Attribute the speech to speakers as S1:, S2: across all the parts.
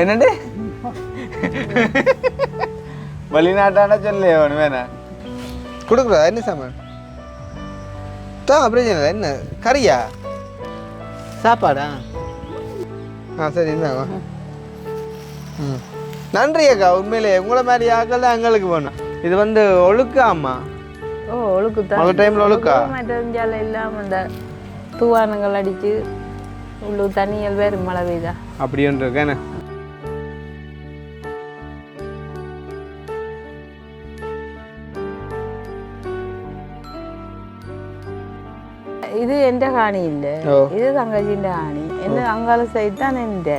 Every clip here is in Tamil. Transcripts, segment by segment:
S1: என்னண்டு வெளிநாட்டான சொல்லு ஒன்று வேணா கொடுக்குறா என்ன சாமான் தான் பிரச்சனை இல்லை என்ன கறியா சாப்பாடா சரி என்னவா நன்றி அக்கா உண்மையிலே உங்களை மாதிரி ஆக்கள் தான் எங்களுக்கு வேணும் இது ஒழுக்காமா
S2: ஒழுக்கு
S1: டைம்ல ஒழுக்கா
S2: தெரிஞ்சால இல்லாம இந்த தூவானங்கள் அடிச்சு உள்ளு தண்ணியல் வேறு மழை பெய்தா
S1: அப்படி ஒன்று இருக்கேன்னு
S2: இது எந்த காணி இல்ல இது தங்கச்சிന്റെ காணி என்ன அங்கால சைடு தான் எந்த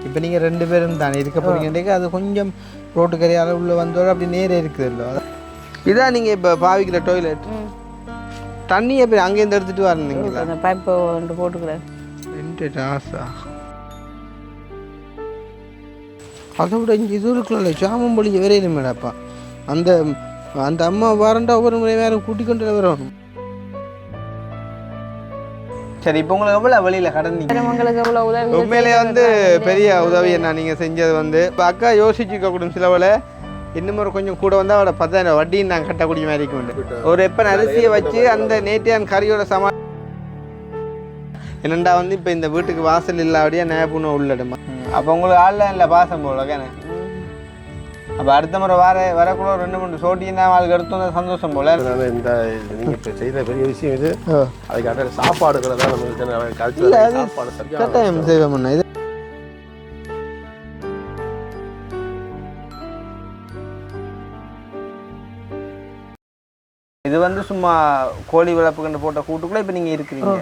S1: இப்போ நீங்கள் 2 பேரும் தானே இருக்க போறீங்க அது கொஞ்சம் ரோட்டு கரையால் உள்ள வந்தோட அப்படி நேரே இருக்குதுல்ல இதான் நீங்கள் இப்போ பாவிக்கிற டாய்லெட் தண்ணியை போய் அங்கேருந்து எடுத்துகிட்டு வரணுங்களா
S2: அந்த பைப்பு ஒன்று போட்டுக்கிறேன்
S1: அதை விட இங்கே இது இருக்குல்ல சாமம் பொழிஞ்ச வரையில மேடப்பா அந்த அந்த அம்மா வாரண்டா ஒவ்வொரு முறை வேறு கூட்டிக் கொண்டு வரணும் சரி இப்போ உங்களுக்கு எவ்வளோ வழியில் கடந்தீங்க உண்மையிலே பெரிய உதவி என்ன நீங்கள் செஞ்சது இப்போ அக்கா யோசிச்சுக்க கூடும் சிலவில் இன்னும் ஒரு கொஞ்சம் கூட வந்தால் அவட 10,000 வட்டின்னு நாங்கள் கட்டக்கூடிய மாதிரி இருக்கு ஒரு எப்போ அரிசியை வச்சு அந்த நேட்டியான் கறியோட என்னண்டா இப்போ இந்த வீட்டுக்கு வாசல் இல்லாடியா நேப்புன்னு உள்ளடுமா அப்போ உங்களுக்கு ஆன்லைனில் பாசம் போல கேனே அப்போ அடுத்த முறை வரக்குள்ள 2-3 சோட்டின்னா அவளுக்கு எடுத்து சந்தோஷம் போல
S3: இந்த நீங்கள் இப்போ செய்த பெரிய விஷயம் இது அதுக்காக சாப்பாடுகளை தான் நமக்கு
S1: கட்டாயம் செய்வோம்ண்ணா இது இது சும்மா கோழி வளர்ப்புக்கண்டு போட்ட கூட்டுக்குள்ள இப்போ நீங்கள் இருக்கிறீங்க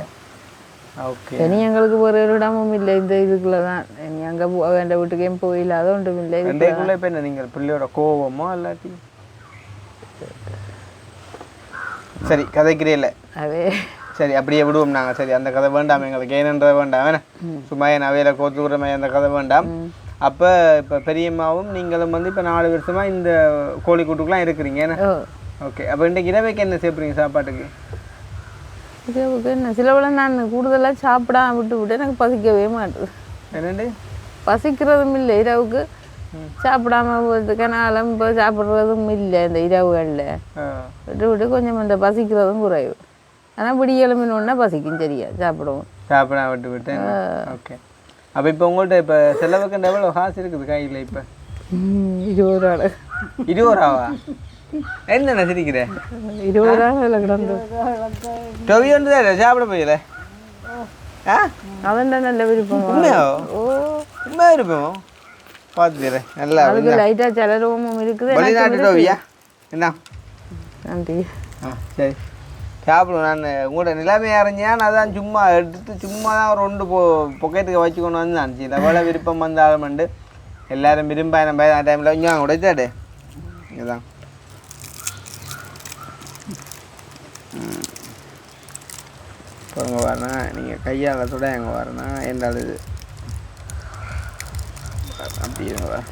S1: ஓகே
S2: இனி எங்களுக்கு ஒரு இடமும் இல்லை இந்த இதுக்குள்ள தான் இனி அங்கே என் வீட்டுக்கேயும் போயில அது ஒன்றும் இல்லை
S1: ரெண்டேக்குள்ள இப்போ என்ன நீங்கள் பிள்ளையோட கோவமோ இல்லாட்டி சரி கதைக்கிறே இல்லை
S2: அதே
S1: சரி அப்படியே விடுவோம் நாங்கள் சரி அந்த கதை வேண்டாம் எங்களுக்கு ஏனென்ற வேண்டாம் வேணா சும்மா என் அவையில் கோத்துக்கிற மாதிரி அந்த கதை வேண்டாம் அப்போ இப்போ பெரியம்மாவும் நீங்களும் இப்போ 4 வருஷமாக இந்த கோழி கூட்டுக்குலாம் இருக்கிறீங்க ஏன்னா ஓகே அப்போ இன்றைக்கு இரவைக்கு என்ன சேர்ப்புறீங்க சாப்பாட்டுக்கு
S2: இரவுக்கு என்ன சிலவளை நான் கூடுதலாக சாப்பிடாம விட்டு எனக்கு பசிக்கவே மாட்டேது
S1: என்னண்டு
S2: பசிக்கிறதும் இல்லை இரவுக்கு சாப்பிடாம போகிறதுக்கானாலும் இப்போ சாப்பிட்றதும் இல்லை இந்த இரவுகளில் விட்டு கொஞ்சம் இந்த பசிக்கிறதும் குறைவு ஆனால் விடியெலும்பினோன்னா பசிக்கும் சரியா
S1: சாப்பிடாம விட்டு ஓகே அப்போ இப்போ உங்கள்கிட்ட இப்போ செலவுக்கு எவ்வளோ காசு இருக்குது கையில் இப்போ
S2: 20
S1: ரூபாவா என்ன சிரிக்கிறேன்
S2: 20 கிடந்து
S1: டொவி ஒன்று சாப்பிட போயில
S2: அவன் நல்ல விருப்பம்
S1: உண்மையா விருப்பமோ பார்த்துக்கிறேன் நல்லா
S2: லைட்டாக சிலரவும் இருக்குது
S1: வெளிநாட்டு டொவியா என்ன
S2: நன்றி
S1: சரி சாப்பிடுவோம் நான் உங்களோட நிலைமையாக இருந்தேன் அதான் சும்மா எடுத்து சும்மா தான் ஒரு 2 பொக்கெட்டுக்கு வச்சு கொண்டு வந்து நான் சில வேலை விருப்பம் வந்தாலும் எல்லாரும் விரும்ப நம்ம டைமில் இங்கே உடைத்தாடு இதுதான் இப்போ அங்கே வரணும் நீங்கள் கையால் கூட எங்கே வரணும் என்றால் இது அப்படி வர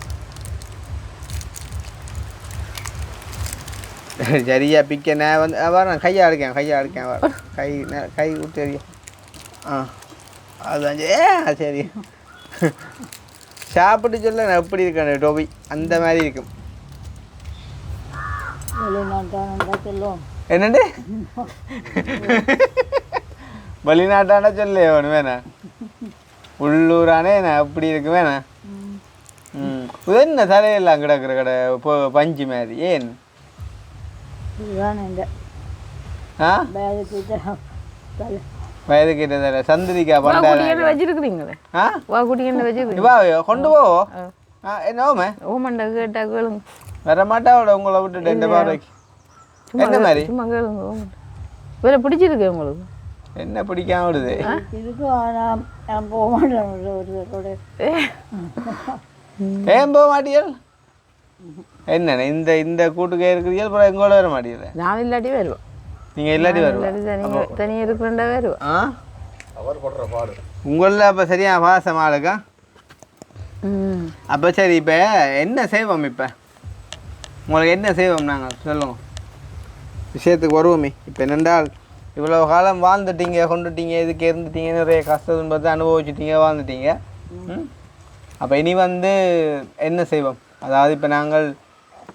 S1: சரியா பிக்க நான் வரேன் கையாக இருக்கேன் வர கை விட்டு தெரியும் அதுதான் சரி சாப்பிட்டு சொல்ல நான் எப்படி இருக்கேன் டோபி அந்த மாதிரி இருக்கும் என்னண்டு வெளிநாட்டான சொல்ல ஒன்று வேணா உள்ளூரானே நான் அப்படி இருக்கு வேணா என்ன தலையெல்லாம் கிடக்குற கடை பஞ்சு மாதிரி ஏன் வயது கிட்ட தர சந்திரிக்கா பண்டாரம்
S2: வச்சிருக்கிறீங்களே
S1: கொண்டு போவோம் என்னவோமே
S2: ஓமண்டா கேட்டா கேளுங்க
S1: வர மாட்டாவோட உங்களை விட்டுட்டு இந்த பார்வைக்கு என்ன மாதிரி
S2: சும்மா கேளுங்க வேற பிடிச்சிருக்கு உங்களுக்கு
S1: என்ன பிடிக்காம விடுது ஏன் போக மாட்டீர்கள் என்ன இந்த இந்த கூட்டுக்கே இருக்கிறீர்கள் அப்புறம் எங்கோட வர மாட்டீங்க
S2: நான் இல்லாட்டி வருவோம்
S1: நீங்கள் இல்லாட்டி வருவோம்
S2: தனியாக இருக்கிறண்டா வருவோம்
S3: அவர் போடுற பாடு
S1: உங்களில் அப்போ சரியா பாசம் ஆளுக்கா அப்போ சரி இப்போ என்ன செய்வோம் இப்போ உங்களுக்கு என்ன செய்வோம் நாங்கள் சொல்லுவோம் விஷயத்துக்கு வருவோமே இப்போ என்னென்றால் இவ்வளோ காலம் வாழ்ந்துட்டீங்க கொண்டுட்டீங்க இதுக்கு இருந்துட்டீங்க நிறைய கஷ்ட துன்பத்தை அனுபவிச்சுட்டீங்க வாழ்ந்துட்டீங்க. அப்போ இனி வந்து என்ன செய்வோம்? அதாவது இப்போ நாங்கள்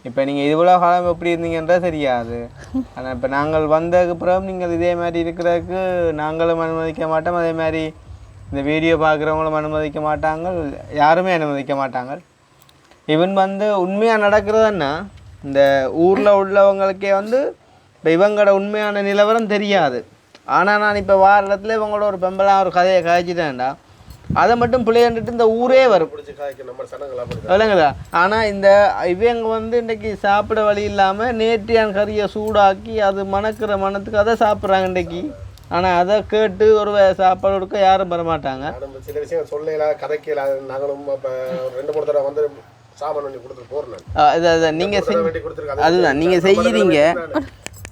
S1: இப்போ நீங்கள் இவ்வளோ காலம் எப்படி இருந்தீங்கன்றா தெரியாது. ஆனால் இப்போ நாங்கள் வந்ததுக்கு பிறகு நீங்கள் இதே மாதிரி இருக்கிறதுக்கு நாங்களும் அனுமதிக்க மாட்டோம். அதே மாதிரி இந்த வீடியோ பார்க்குறவங்களும் அனுமதிக்க மாட்டாங்க, யாருமே அனுமதிக்க மாட்டாங்க. இவன் வந்து உண்மையாக நடக்கிறதுன்னா இந்த ஊரில் உள்ளவங்களுக்கே வந்து இப்போ இவங்களோட உண்மையான நிலவரம் தெரியாது. ஆனால் நான் இப்போ வார இடத்துல இவங்களோட ஒரு பெம்பலாக ஒரு கதையை கழிச்சிட்டேன்டா, அதை மட்டும் பிள்ளையாண்டுட்டு இந்த ஊரே வரும் இல்லைங்களா. ஆனால் இந்த இவங்க வந்து இன்றைக்கி சாப்பிட வழி இல்லாமல் நேற்றியான் கறியை சூடாக்கி அது மணக்கிற மணத்துக்கு அதை சாப்பிட்றாங்க இன்றைக்கி. ஆனால் அதை கேட்டு ஒரு சாப்பாடு கொடுக்க யாரும் வர மாட்டாங்க.
S3: சில விஷயம் சொல்லல கதைக்கல நாங்களும் இப்போ 2-3 தடவை வந்து சாமான் பண்ணி கொடுத்துட்டு போகிறேன்.
S1: நீங்கள் அதுதான் நீங்கள் செய்கிறீங்க.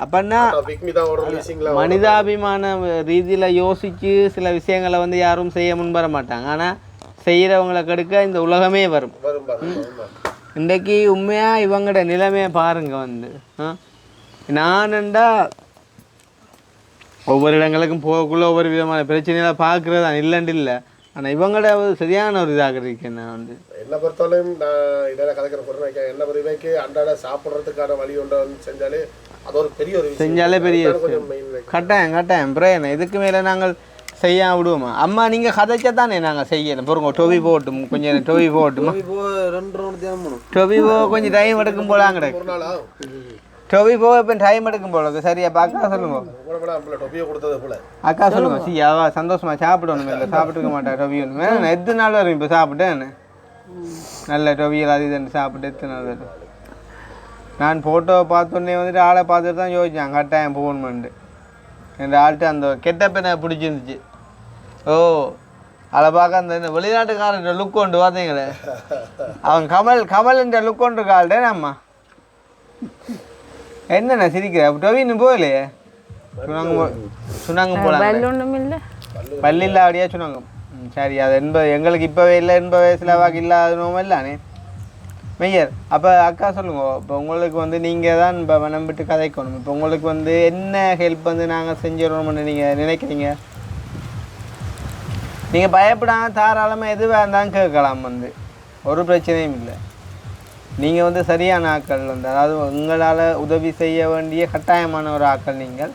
S1: அப்படின்னா மனிதாபிமான ரீதியில் யோசித்து சில விஷயங்களை வந்து யாரும் செய்ய முன்வர மாட்டாங்க. ஆனால் செய்கிறவங்களை கெடுக்க இந்த உலகமே வரும். இன்றைக்கி உண்மையாக இவங்களோட நிலைமையை பாருங்கள். வந்து நானுண்டா ஒவ்வொரு இடங்களுக்கும் போகக்குள்ள ஒவ்வொரு விதமான பிரச்சனைகளை பார்க்குறது தான் இல்லைன்னு இல்லை. ஆனால் இவங்களோட சரியான ஒரு இதாக இருக்கேன். நான் வந்து
S3: என்னை பொறுத்தவரையும் நான் இதெல்லாம் கதைக்கிற பொருள் என்ன பொறுமைக்கு அன்றாட சாப்பிட்றதுக்கான வழி ஒன்றை செஞ்சாலே அது ஒரு பெரிய ஒரு
S1: செஞ்சாலே பெரிய கட்டாயம் பிரேன். இதுக்கு மேலே நாங்கள் செய்ய விடுவோமா? அம்மா நீங்கள் கதைச்சா தானே நாங்கள் செய்யணும். பொறுங்க டொவி போட்டும் கொஞ்சம் டொவி போட்டுமா? டொவி போ கொஞ்சம் டைம் எடுக்கும் போலாம் கிடக்கு. டொவி போக இப்போ டைம் எடுக்கும் போல. சரியா அக்கா சொல்லுங்க. அக்கா சொல்லுங்க. சி அவ சந்தோஷமா சாப்பிடணும். இல்லை சாப்பிட்டுக்க மாட்டேன். டொவி ஒன்று நான் எத்தனை நாள் வரும் இப்போ சாப்பிட்டேன். நல்ல டொவியல் அது இதுன்னு சாப்பிட்டு எத்தனை நாள் வரும். நான் ஃபோட்டோவை பார்த்தோன்னே வந்துட்டு ஆளை பார்த்துட்டு தான் யோசித்தேன் கட்டாயம் போகணுமெண்டு. என் ஆள்கிட்ட அந்த கெட்டப்ப எனக்கு பிடிச்சிருந்துச்சு. ஓ அதை பார்க்க அந்த வெளிநாட்டுக்காரன்ற லுக் கொண்டு பார்த்தீங்களே, அவன் கமல்ன்ற லுக் கொண்டு இருக்காள்டே. அம்மா என்னண்ணா சிரிக்கிற? டொவின்னு போகலையே. சுனாங்க போகலாம். பள்ளி இல்லை அப்படியா சுனாங்க. சரி அது எங்களுக்கு இப்போவே இல்லை 80 வயசில் வாக்கு இல்லாதனோம் இல்லானே மெய்யர். அப்போ அக்கா சொல்லுங்க. இப்போ உங்களுக்கு வந்து நீங்கள் தான் இப்போ மனம் விட்டு கதைக்கணும். இப்போ உங்களுக்கு வந்து என்ன ஹெல்ப் வந்து நாங்கள் செஞ்சிடணும்னு நீங்கள் நினைக்கிறீங்க? நீங்கள் பயப்படாம தாராளமாக எதுவாக இருந்தாலும் கேட்கலாம். வந்து ஒரு பிரச்சனையும் இல்லை. நீங்கள் வந்து சரியான ஆட்கள் வந்து, அதாவது உங்களால் உதவி செய்ய வேண்டிய கட்டாயமான ஒரு ஆட்கள் நீங்கள்.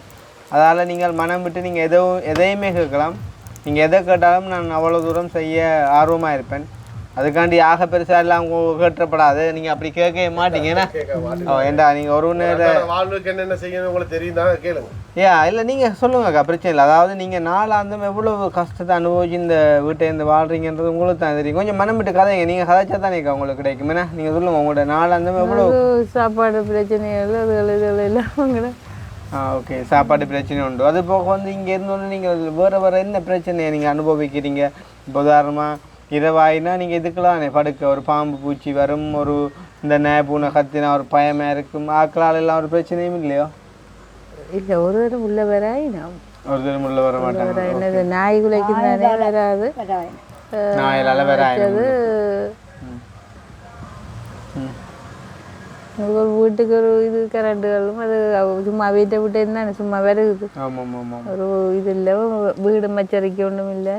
S1: அதால் நீங்கள் மனம் விட்டு நீங்கள் எதையுமே கேட்கலாம். நீங்கள் எதை கேட்டாலும் நான் அவ்வளோ தூரம் செய்ய ஆர்வமாக இருப்பேன். அதுக்காண்டி ஆக பெருசாக எல்லாம் கேட்டப்படாது. நீங்கள் அப்படி கேட்கவே மாட்டீங்கன்னா ஏண்டா நீங்கள் ஒரு
S3: வாழ்வுக்கு என்னென்ன செய்யணும் உங்களுக்கு தெரியும் கேளுங்க.
S1: இல்லை நீங்கள் சொல்லுங்கக்கா, பிரச்சனை இல்லை. அதாவது நீங்கள் நாளாந்தம் எவ்வளோ கஷ்டத்தை அனுபவிச்சு இந்த வீட்டை இந்த வாழ்றீங்கன்றது உங்களுக்கு தான் தெரியும். கொஞ்சம் மனம் விட்டு கதைங்க. நீங்கள் கதைச்சா தானேக்கா உங்களுக்கு கிடைக்கும். ஏன்னா நீங்கள் சொல்லுங்கள் உங்களோட நாளாந்தம் எவ்வளோ
S2: சாப்பாடு பிரச்சனைகள் அது இல்லாமல்.
S1: ஓகே, சாப்பாடு பிரச்சனை உண்டு. அது போக வந்து இங்கே இருந்தோன்னு நீங்கள் வேறு என்ன பிரச்சனையை நீங்கள் அனுபவிக்கிறீங்க? இப்போ உதாரணமாக இரவாயினா நீங்கள் இதுக்கெல்லாம் படுக்க ஒரு பாம்பு பூச்சி வரும், ஒரு இந்த பூனை கத்தினா ஒரு பயமாக இருக்கும். ஆக்களால் எல்லாம் ஒரு பிரச்சனையும் இல்லையோ?
S2: இல்லை, ஒரு தரம் உள்ள வராயினா
S1: ஒரு தரம் உள்ள வர மாட்டாங்க.
S2: என்னது நாய் குலைக்கு தானே வராது,
S1: நாயிலால் வராது.
S2: ஒரு வீட்டுக்கு ஒரு இது கரண்ட்டுகளும் அது சும்மா வீட்டை விட்டு இருந்தானே சும்மா வருது. ஒரு இது இல்லை, வீடு மச்சரிக்கை ஒன்றும் இல்லை.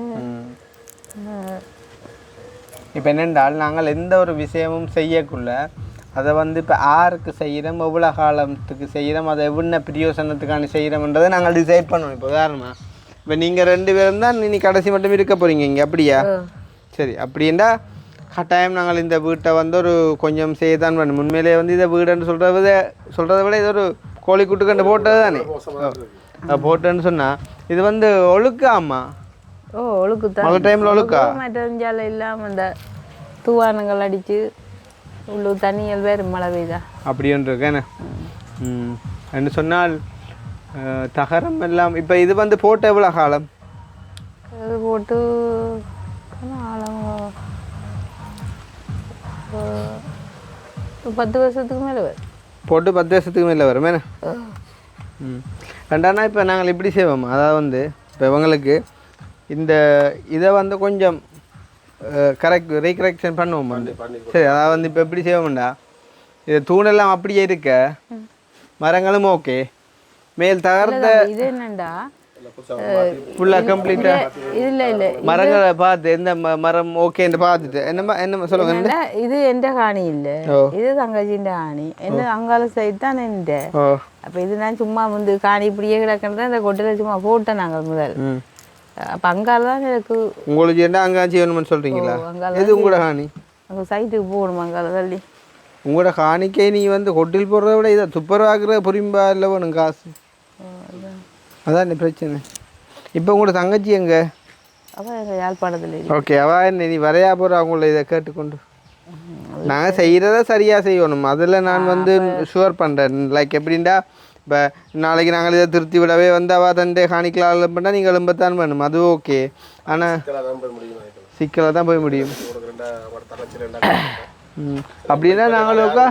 S1: இப்போ என்னென்றால் நாங்கள் எந்த ஒரு விஷயமும் செய்யக்குள்ள அதை வந்து இப்போ யாருக்கு செய்கிறோம், எவ்வளோ காலத்துக்கு செய்கிறோம், அதை எவ்வளோ பிரியோசனத்துக்கான செய்கிறோம்ன்றதை நாங்கள் டிசைட் பண்ணணும். இப்போ உதாரணமாக இப்போ நீங்கள் 2 பேரும் தான் நீ கடைசி மட்டும் இருக்க போகிறீங்க இங்கே, அப்படியா? சரி, அப்படின்னா கட்டாயம் நாங்கள் இந்த வீட்டை வந்து ஒரு கொஞ்சம் செய்ய தான் பண்ணணும். உண்மையிலே வந்து இதை வீடுன்னு சொல்கிறத விட இது ஒரு கோழி கூட்டுக்கண்டு போட்டது தானே போட்டேன்னு சொன்னால் இது வந்து ஒழுக்காமா?
S2: ஒழுக்கு
S1: மழை டைமில் ஒழுக்கா
S2: மற்ற இல்லாமல் இந்த தூவானங்கள் அடித்து உள்ள தண்ணிகள் வேறு மழை பெய்தா
S1: அப்படின்ட்டு இருக்கேன்னு. என்று சொன்னால் தகரம் எல்லாம் இப்போ இது வந்து போட்ட எவ்வளோ காலம்?
S2: அது போட்டு 10 வருஷத்துக்கு மேலே வரும்.
S1: போட்டு 10 வருஷத்துக்கு மேலே வரும் என்ன? ரெண்டானா இப்போ நாங்கள் இப்படி செய்வோம். அதாவது வந்து இப்போ இவங்களுக்கு இந்த இதை வந்து கொஞ்சம் ரீகரெக்ஷன் பண்ணுவோம் வந்து. சரி, அதாவது வந்து இப்போ எப்படி செய்வோம்டா, இது தூணெல்லாம் அப்படியே இருக்க, மரங்களும் ஓகே, மேல் தகர்த்த
S2: இது என்னண்டா
S1: ஃபுல்லாக கம்ப்ளீட்டாக
S2: இல்ல
S1: மரங்களை பார்த்து எந்த மரம் ஓகேன்னு பார்த்துட்டு என்ன சொல்லுங்க
S2: என்னடா இது எந்த காணி இல்ல இது தங்கச்சின்ற காணி என்ன அங்கால சைடு தான் எந்த அப்ப இது நான் சும்மா வந்து காணி இப்படியே கிடக்கிறத அந்த கொட்டையில சும்மா போட்டேன் நாங்கள் முதல் அப்ப அங்கால தான் எனக்கு
S1: உங்களுக்கு என்ன அங்கே செய்யணும்னு சொல்றீங்களா எது உங்களோட காணி
S2: அங்கே சைட்டுக்கு போகணும் அங்கால தள்ளி
S1: உங்களோட காணிக்கை நீ வந்து கொட்டில் போடுறத விட இதை துப்புரவாக்குற புரிம்பா இல்லை வேணும் காசு அதான் பிரச்சனை இப்போ உங்களோட தங்கச்சி எங்க
S2: அவள் எங்கள் யாழ்ப்பாணத்தில்
S1: ஓகே அவள் என்ன நீ வரையா போகிற அவங்கள இதை கேட்டுக்கொண்டு நாங்கள் செய்கிறத சரியாக செய்யணும் அதில் நான் வந்து ஷுவர் பண்ணுறேன் லைக் எப்படின்டா இப்போ நாளைக்கு நாங்கள் இதை திருத்தி விடவே வந்து அவள் தண்டே காணிக்கலாம் எழுப்பண்டா நீங்கள் எழும்பத்தான் வேணும் அது ஓகே ஆனால் சிக்கலாக தான் போய் முடியும் அப்படின்னா நாங்களுக்கா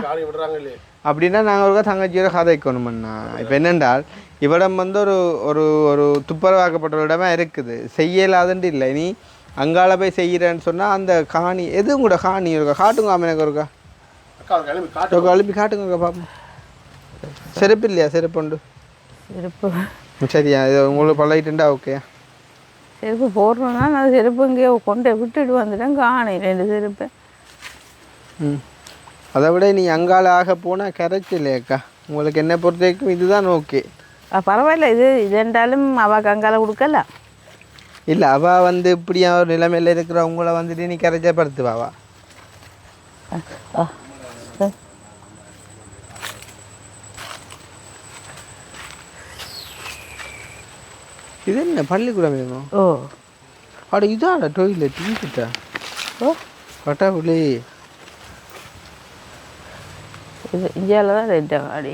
S1: அப்படின்னா நாங்கள் ஒருக்கா தங்கச்சியோட கதை வைக்கணுமண்ணா இப்போ என்னென்றால் இவ்விடம் வந்து ஒரு ஒரு ஒரு துப்புரவாக்கப்பட்ட ஒரு இடமா இருக்குது செய்யலாதுன்ட்டு இல்லை நீ அங்கால போய் செய்கிறேன்னு சொன்னால் அந்த காணி எதுவும் கூட காணி இருக்கா காட்டுங்க எனக்கு இருக்கா கழுப்பி காட்டுங்க பாப்போம் செருப்பு இல்லையா செருப்பு உண்டு
S2: செருப்பு
S1: சரியா இது உங்களுக்கு பழகிட்டுண்டா ஓகே
S2: செருப்பு போடுறோன்னா நான் செருப்பு இங்கே கொண்டு விட்டுட்டு வந்துட்டேன் காணி 2 செருப்பு
S1: அதை விட நீ அங்கால ஆக போனால் கரைச்சில்லையக்கா உங்களுக்கு என்ன பொறுத்த வரைக்கும் இதுதான் ஓகே
S2: பரவாயில்ல இது இருந்தாலும் அவள் அங்கால கொடுக்கல
S1: இல்லை அவள் வந்து இப்படியா ஒரு நிலைமையில் இருக்கிறவங்கள வந்துட்டு நீ கரைச்சப்படுத்துவாவா இது என்ன பள்ளிக்கூடம் வேணும்
S2: ஓ
S1: அட இதாடா டொய்லெட் டீக்கிட்டா
S2: ஓ
S1: கட்டாப்புலே
S2: இது இந்தியாவில் தான் 2 காடி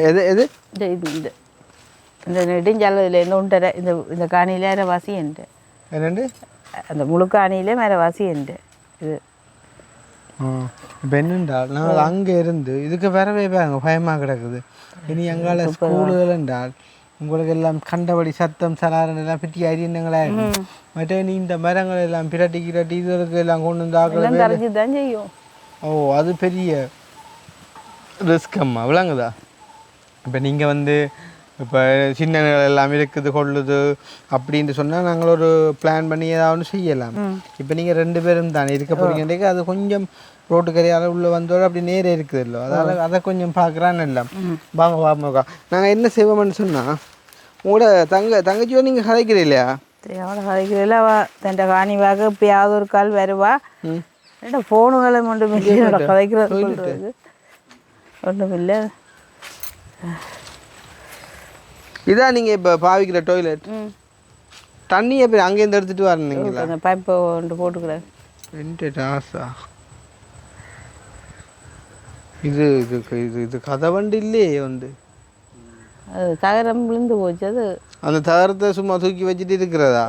S1: எது எது
S2: இது இது இந்த நெடுஞ்சாலையில் என்ன உண்டரை இந்த காணியில் வேறு வாசி என்ட்டு
S1: என்னண்டு
S2: அந்த முழு காணியிலே வேறு வாசி என்ட்டு இது
S1: இப்போ என்னண்டா நான் அங்கே இருந்து இதுக்கு வரவே பாருங்க பயமாக கிடக்குது இனி எங்கால ஸ்கூலுகள் என்றால் உங்களுக்கு எல்லாம் கண்டபடி சத்தம் சலாரன் எல்லாம் பெரிய அரியணங்களா இருக்கும் மற்ற நீ இந்த மரங்கள் எல்லாம் பிரட்டி கிரட்டி இதுகளுக்கு எல்லாம் கொண்டு வந்து ஆக்கிறது
S2: தான் செய்யும்
S1: ஓ அது பெரிய ரிஸ்க் அம்மா விளங்குதா இப்போ நீங்கள் வந்து இப்போ சின்னங்கள் எல்லாம் இருக்குது கொள்ளுது அப்படின்ட்டு சொன்னால் நாங்கள் ஒரு பிளான் பண்ணி ஏதாவது செய்யலாம் இப்போ நீங்கள் 2 பேரும் தானே இருக்க போறீங்க அது கொஞ்சம் ரோட்டுக்கரையால் உள்ளே வந்தோட அப்படி நேரே இருக்குது இல்லை அதால் அதை கொஞ்சம் பார்க்குறான்னு எல்லாம் வாங்க வாங்க நாங்கள் என்ன செய்வோம்னு சொன்னால் உங்களோட தங்கச்சியோ நீங்கள் கதைக்கிறீ இல்லையா
S2: அவளை கதைக்கிறதில்ல அவள் தன் காணி வாங்க எப்பயாவது ஒரு கால் வருவா என்ன ஃபோனுகளை மட்டும் கதைக்கிறது ஒன்றும் இல்லை
S1: இதான் நீங்கள் இப்போ பாவிக்கிற டாய்லெட் தண்ணி எப்படி அங்கேருந்து எடுத்துகிட்டு வரணுங்களா
S2: அந்த பைப்பை ஒன்று போட்டுக்கிறேன்
S1: ஆசா இது இது இது இது கதை வண்டி இல்லையே வந்து
S2: அது தகரம் விழுந்து போச்சு அது
S1: அந்த தகரத்தை சும்மா தூக்கி வச்சுட்டு இருக்கிறதா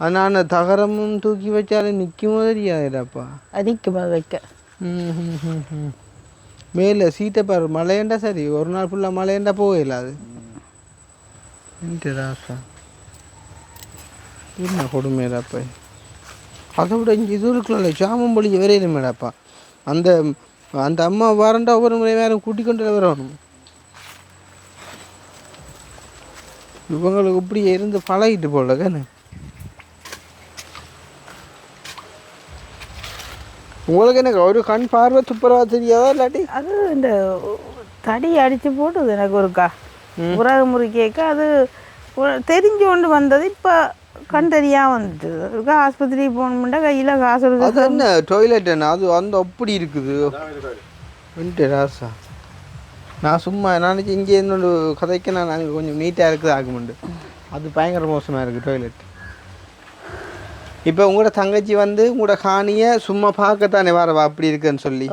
S1: ஆனால் அந்த தகரமும் தூக்கி வச்சாலும் நிற்கும் தெரியாதுடாப்பா
S2: நிற்கும் வைக்க
S1: மேலே சீட்டை பாரு மழையண்டா சரி ஒரு நாள் ஃபுல்லாக மழையண்டா போகல அது ராசா என்ன கொடுமையிடாப்பா அதை விட இங்கே இது இருக்கல சாமம் பொழி வரையில மேடாப்பா அந்த அந்த அம்மா வாரண்டா ஒவ்வொரு முறை வேறு கூட்டி கொண்டு வரணும் இவங்களுக்கு இப்படி இருந்து பழகிட்டு போல கண்ணு உங்களுக்கு எனக்கு ஒரு கண் பார்வை துப்புரவா தெரியாதா இல்லாட்டி
S2: அது இந்த தடி அடித்து போட்டது எனக்கு ஒருக்கா உரகு முறிக்க அது தெரிஞ்சு கொண்டு வந்தது இப்போ கண் தெரியாம வந்துட்டு ஆஸ்பத்திரிக்கு போகணும்னா கையில் காசு
S1: அது என்ன டாய்லெட் என்ன அது அந்த அப்படி இருக்குது ராசா நான் சும்மா நினச்சி இங்கே என்னோட கதைக்கு நான் அங்கே கொஞ்சம் நீட்டாக இருக்குது ஆகுமுண்டு அது பயங்கர மோசமாக இருக்குது டாய்லெட் இப்போ உங்களோட தங்கச்சி வந்து உங்களோட காணியை சும்மா பார்க்கத்தானே வரவா அப்படி இருக்குன்னு சொல்லி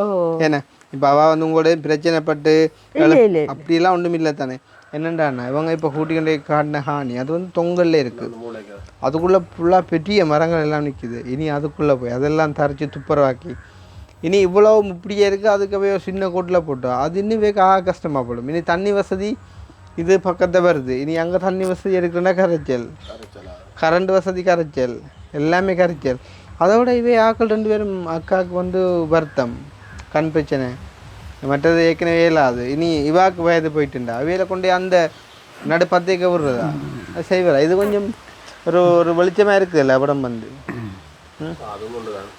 S1: ஏன்னா இப்போ அவள் வந்து உங்களோட பிரச்சனைப்பட்டு அப்படிலாம் ஒன்றும் இல்லை தானே என்னண்டாண்ணா இவங்க இப்போ கூட்டிக்கொண்டே காட்டின காணி அது வந்து தொங்கல்ல இருக்குது அதுக்குள்ளே ஃபுல்லாக பெரிய மரங்கள் எல்லாம் நிற்கிது இனி அதுக்குள்ளே போய் அதெல்லாம் தரைச்சி துப்புரவாக்கி இனி இவ்வளோ இப்படியே இருக்குது அதுக்கு போய் சின்ன கூட்டில் போட்டோம் அது இன்னும் கஷ்டமாக போடும் இனி தண்ணி வசதி இது பக்கத்தை வருது இனி அங்கே தண்ணி வசதி எடுக்கிறேன்னா கரைச்சல் கரண்ட் வசதி கரைச்சல் எல்லாமே கரைச்சல் அதை விட இவே ஆக்கள் 2 பேரும் அக்காவுக்கு வந்து வருத்தம் கண் பிரச்சனை மற்றது ஏற்கனவே இல்லாது இனி இவாக்கு வயது போயிட்டுண்டா அவையில கொண்டு அந்த நடுப்பத்தைக்க விடுறதா அது செய்வாரா இது கொஞ்சம் ஒரு வெளிச்சமாக இருக்குதுல்ல படம் வந்து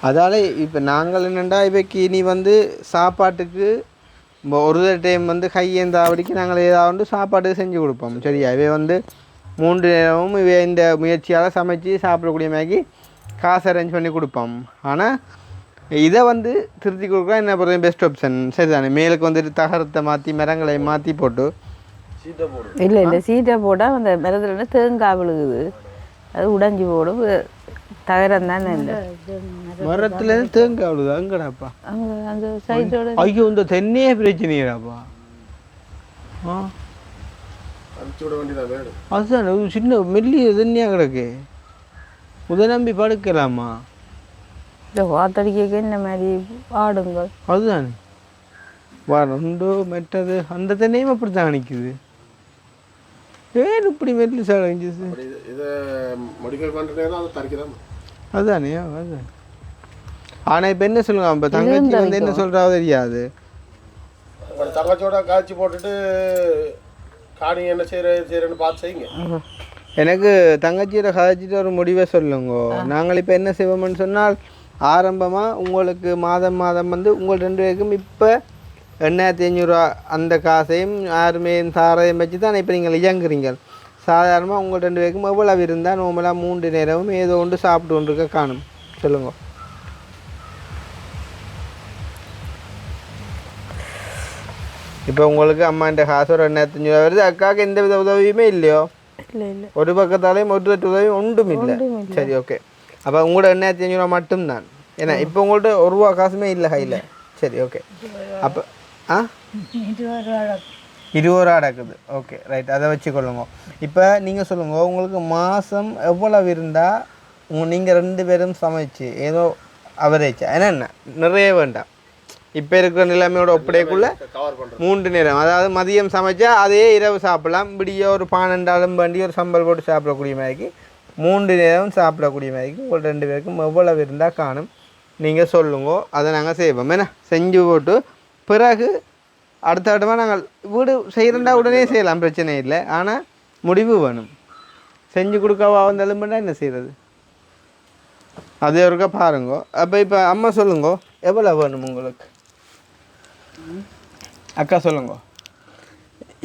S1: அதால் இப்போ நாங்கள் என்னென்னா இவைக்கு இனி வந்து சாப்பாட்டுக்கு ஒரு டைம் வந்து கையேந்தாவடிக்கு நாங்கள் ஏதாவது சாப்பாட்டுக்கு செஞ்சு கொடுப்போம் சரியா இவை வந்து 3 நேரமும் இவை இந்த முயற்சியால் சமைச்சு சாப்பிடக்கூடிய மாதிரி காசு அரேஞ்ச் பண்ணி கொடுப்போம் ஆனால் இதை வந்து திருத்தி கொடுக்குறா என்ன பொறுத்த பெஸ்ட் ஆப்ஷன் சரிதானே மேலுக்கு வந்துட்டு தகரத்தை மாற்றி மரங்களை மாற்றி போட்டு
S2: இல்லை சீட்டை போட்டால் அந்த மரத்தில் தேங்காய் விழுகுது அது உடைஞ்சி போடும் தகரம் தானே இல்லை
S1: மரத்துல தேங்காய் விழுது அங்கடாப்பா
S2: அங்கே அந்த சைட்டோட
S1: ஐயோ இந்த தென்னையே பிரச்சனையாப்பா அதுதான் ஒரு சின்ன மெல்லிய தென்னையாக கிடக்கு நம்பி படுக்கலாமா
S2: இல்லை வாத்தடிக்க இந்த மாதிரி ஆடுங்கள்
S1: அதுதானே வரண்டோ மெட்டது அந்த தென்னையும் அப்படி தான் நிற்குது ஏன் இப்படி மெல்லி சாடஞ்சு அதுதானே அதுதான் ஆனால் இப்போ என்ன சொல்லுங்க இப்போ தங்கச்சி வந்து என்ன சொல்கிறா தெரியாது
S3: தங்கச்சியோட காய்ச்சி போட்டுட்டு காணி என்ன செய்யறேன்னு பார்த்து செய்யுங்க
S1: எனக்கு தங்கச்சியோட கதைச்சிட்டு ஒரு முடிவை சொல்லுங்க நாங்கள் இப்போ என்ன செய்வோம்னு சொன்னால் ஆரம்பமாக உங்களுக்கு மாதம் வந்து உங்கள் 2 பேருக்கும் இப்போ 8500 அந்த காசையும் யாருமே சாரையும் வச்சு தான் இப்போ நீங்கள் இயங்குறீங்க சாதாரணமாக உங்கள் 2 பேருக்கும் எவ்வளவு இருந்தால் நார்மலாக 3 நேரமும் ஏதோ ஒன்று சாப்பிட்டு கொண்டு இருக்க காணும் சொல்லுங்க இப்போ உங்களுக்கு அம்மாண்ட காசு ஒரு 2500 வருது அக்காவுக்கு எந்த வித உதவியுமே இல்லையோ
S2: இல்லை
S1: ஒரு பக்கத்தாலேயும் ஒரு உதவியும் ஒன்றும் இல்லை சரி ஓகே அப்போ உங்களோட 8500 மட்டும்தான் ஏன்னா இப்போ உங்கள்கிட்ட 1 ரூபா காசுமே இல்லை கையில் சரி ஓகே அப்போ 20 ரூபா அடக்குது ஓகே ரைட் அதை வச்சுக்கொள்ளுங்க இப்போ நீங்கள் சொல்லுங்க உங்களுக்கு மாதம் எவ்வளவு இருந்தால் நீங்கள் 2 பேரும் சமைச்சு ஏதோ அவரேஜா ஏன்னா என்ன நிறைய வேண்டாம் இப்போ இருக்கிற நிலைமையோட ஒப்படைக்குள்ளே 3 நேரம் அதாவது மதியம் சமைச்சா அதே இரவு சாப்பிடலாம் விடிய ஒரு 12 வண்டி ஒரு சம்பல் போட்டு சாப்பிடக்கூடிய மாதிரிக்கு 3 நேரம் சாப்பிடக்கூடிய மாதிரிக்கு உங்கள் 2 பேருக்கும் எவ்வளவு இருந்தால் காணும் நீங்கள் சொல்லுங்க அதை நாங்கள் செய்வோம் ஏன்னா செஞ்சு போட்டு பிறகு அடுத்த கட்டமாக நாங்கள் வீடு செய்கிறண்டா உடனே செய்யலாம் பிரச்சனை இல்லை ஆனால் முடிவு வேணும் செஞ்சு கொடுக்கவா வந்தாலும் பண்ணால் என்ன செய்கிறது அதே ஒருக்கா பாருங்க அப்போ இப்போ அம்மா சொல்லுங்க எவ்வளோ வேணும் உங்களுக்கு அக்கா சொல்லுங்க